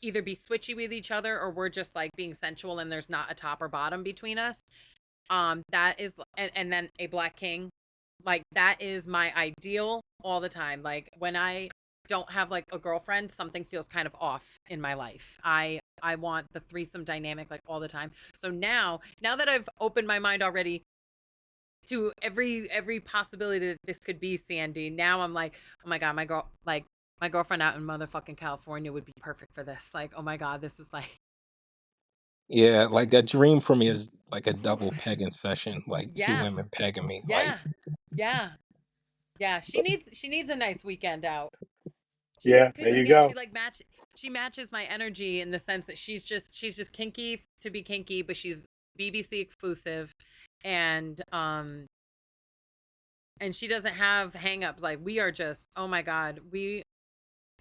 either be switchy with each other or we're just like being sensual and there's not a top or bottom between us. That is, and then a black king, like that is my ideal all the time. Like when I don't have like a girlfriend, something feels kind of off in my life. I want the threesome dynamic like all the time. So now that I've opened my mind already to every possibility that this could be Sandy. Now I'm like, oh my god, my girlfriend out in motherfucking California would be perfect for this. Like, oh my god, this is like, Yeah, like a dream for me is like a double pegging session, like two yeah, women pegging me. Like, yeah, yeah, yeah. She needs a nice weekend out. Yeah, Because there you again, go. she matches my energy in the sense that she's just kinky to be kinky, but she's BBC exclusive, and and she doesn't have hang up. Like we are just, oh my god,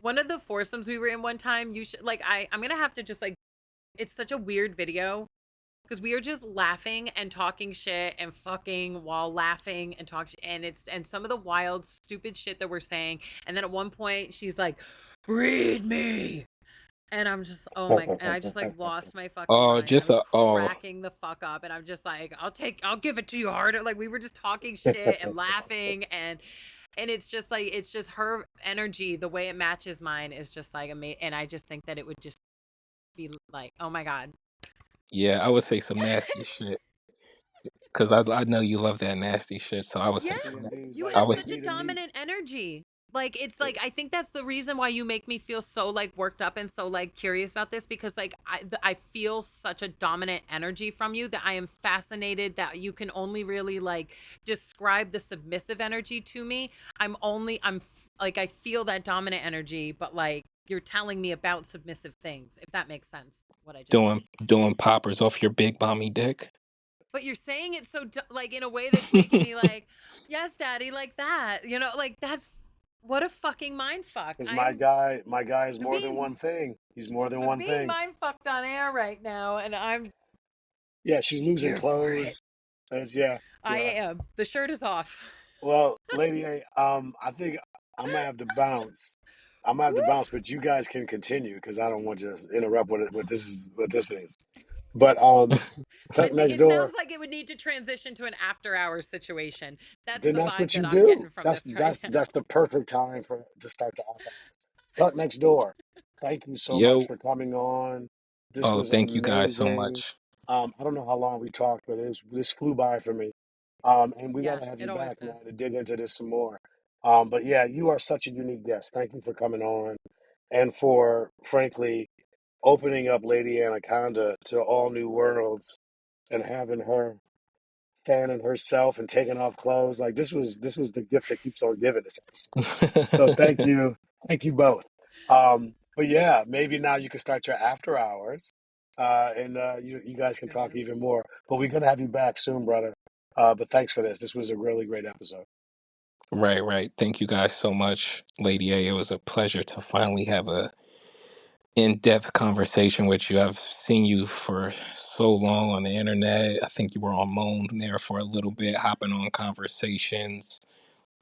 one of the foursomes we were in one time, you should like I'm gonna have to just like it's such a weird video because we are just laughing and talking shit and fucking while laughing and talk and some of the wild stupid shit that we're saying. And then at one point she's like, "Read me." And I'm just, oh my, and I just like lost my fucking Oh, mind. I just was oh cracking the fuck up. And I'm just like, I'll give it to you harder. Like we were just talking shit and laughing. And it's just like, it's just her energy, the way it matches mine is just like amazing. And I just think that it would just be like, oh my God. yeah, I would say some nasty shit because I know you love that nasty shit. So I would Yeah. say Seeing some. dudes You like I have was such a me to meet. dominant energy. Like it's like I think that's the reason why you make me feel so like worked up and so like curious about this because like I feel such a dominant energy from you that I am fascinated that you can only really like describe the submissive energy to me. Like I feel that dominant energy, but like you're telling me about submissive things, if that makes sense, what I just said. doing poppers off your big mommy dick. But you're saying it so like in a way that's making me like, yes, daddy, like that. You know, like that's what a fucking mind fuck. Because my guy is I'm more than being one thing. He's more than I'm one being thing. mind fucked on air right now, and I'm Yeah, she's losing here for it. clothes. Yeah, I yeah. am. The shirt is off. Well, Lady A, I think I might have to bounce. I might have Woo! to bounce, but you guys can continue because I don't want to interrupt what this is. But I Tuck think next it door. sounds like it would need to transition to an after hours situation. That's Then the that's vibe what that you I'm do. getting from That's this right that's now. that's the perfect time for to start the after hours. Tuck next door. Thank you so much Yo, for coming on. This oh, was thank you guys so amazing. much. I don't know how long we talked, but this flew by for me. And we got Yeah, to have you it always back does. now to dig into this some more. But yeah, you are such a unique guest. Thank you for coming on and for, frankly, opening up Lady Anaconda to all new worlds and having her fanning herself and taking off clothes. Like this was the gift that keeps on giving this episode. So thank you both. But yeah, maybe now you can start your after hours, and you guys can talk Goodness. even more. But we're gonna have you back soon, brother. But thanks for this. This was a really great episode. Right, right. Thank you guys so much, Lady A. It was a pleasure to finally have a in-depth conversation with you. I've seen you for so long on the internet. I think you were on Moan there for a little bit, hopping on conversations.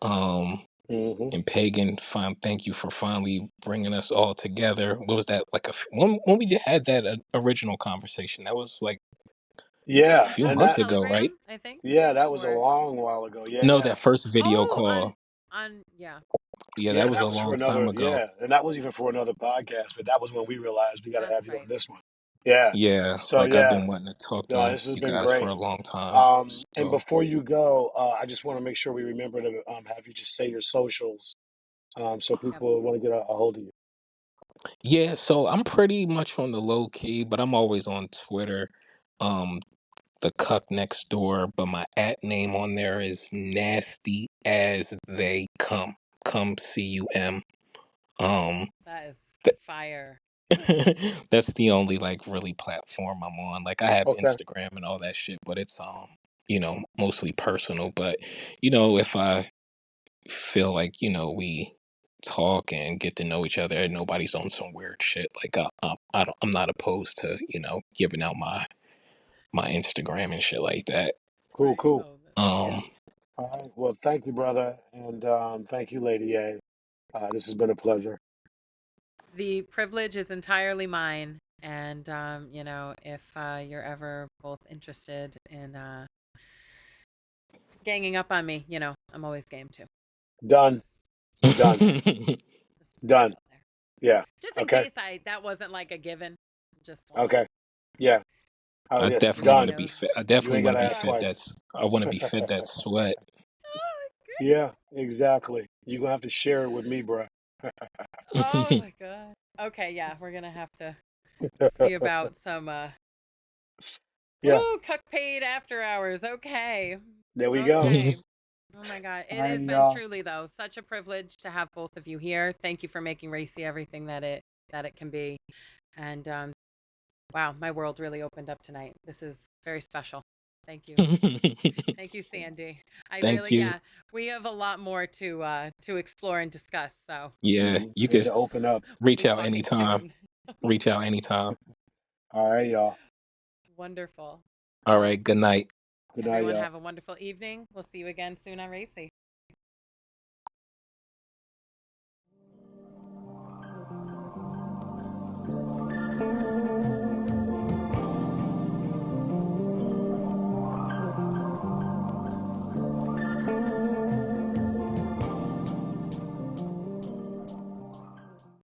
Um, Hmm. and Pagan, thank you for finally bringing us all together. What was that like? When we had that original conversation, that was like a Yeah, few That was and on months that ago, right? Telegram, I think. yeah, that was a Or long while ago. Yeah, No, yeah, that first video oh, call. on yeah. Yeah, yeah. that And was that a was for long time another. ago. Yeah, and that was even for another podcast. But that was when we realized we got to have That's you on right. this one. Yeah. Yeah, So like I've yeah, been wanting to talk no, to this has you been guys for great. a long time. And So before you go, I just want to make sure we remember to have you just say your socials, so Yep. people want to get a hold of you. yeah, so I'm pretty much on the low key, but I'm always on Twitter. Um, the Cuck Next Door, but my at name on there is Nasty as They Come. Come CUM. Um, That is th- fire. that's the only like really platform I'm on. Like I have Okay, Instagram and all that shit, but it's mostly personal. But if I feel like we talk and get to know each other and nobody's on some weird shit, like I'm not opposed to giving out my Instagram and shit like that. cool, Right. cool. Oh, yeah. Um, All right. Well, thank you, brother, and thank you, Lady A. This has been a pleasure. The privilege is entirely mine. And, if you're ever both interested in ganging up on me, I'm always game too. Done, Just, done, just putting that done. out there. Yeah. Just in Okay. case that wasn't like a given. Just want to Okay. Yeah. Oh, I yes. definitely want everybody to Done. be knows. fed. I You definitely ain't want got to to be ask Oh, fed twice. I want to be fed that sweat. oh Yeah. goodness. Exactly. You gonna have to share it with me, bro. Oh my god. Okay, yeah, we're gonna have to see about some Yeah. cuck paid after hours. Okay. There we go. Okay. Oh my god. All It has righty, been y'all. truly though such a privilege to have both of you here. Thank you for making Racy everything that it can be. And wow, my world really opened up tonight. This is very special. Thank you. Thank you, Sandy. Thank you. We have a lot more to explore and discuss. So Yeah, you Need could to open up. we'll reach be out talking anytime. soon. Reach out anytime. All right, y'all. Wonderful. All Well, right. Good night. Good night, everyone y'all. have a wonderful evening. We'll see you again soon on Racey.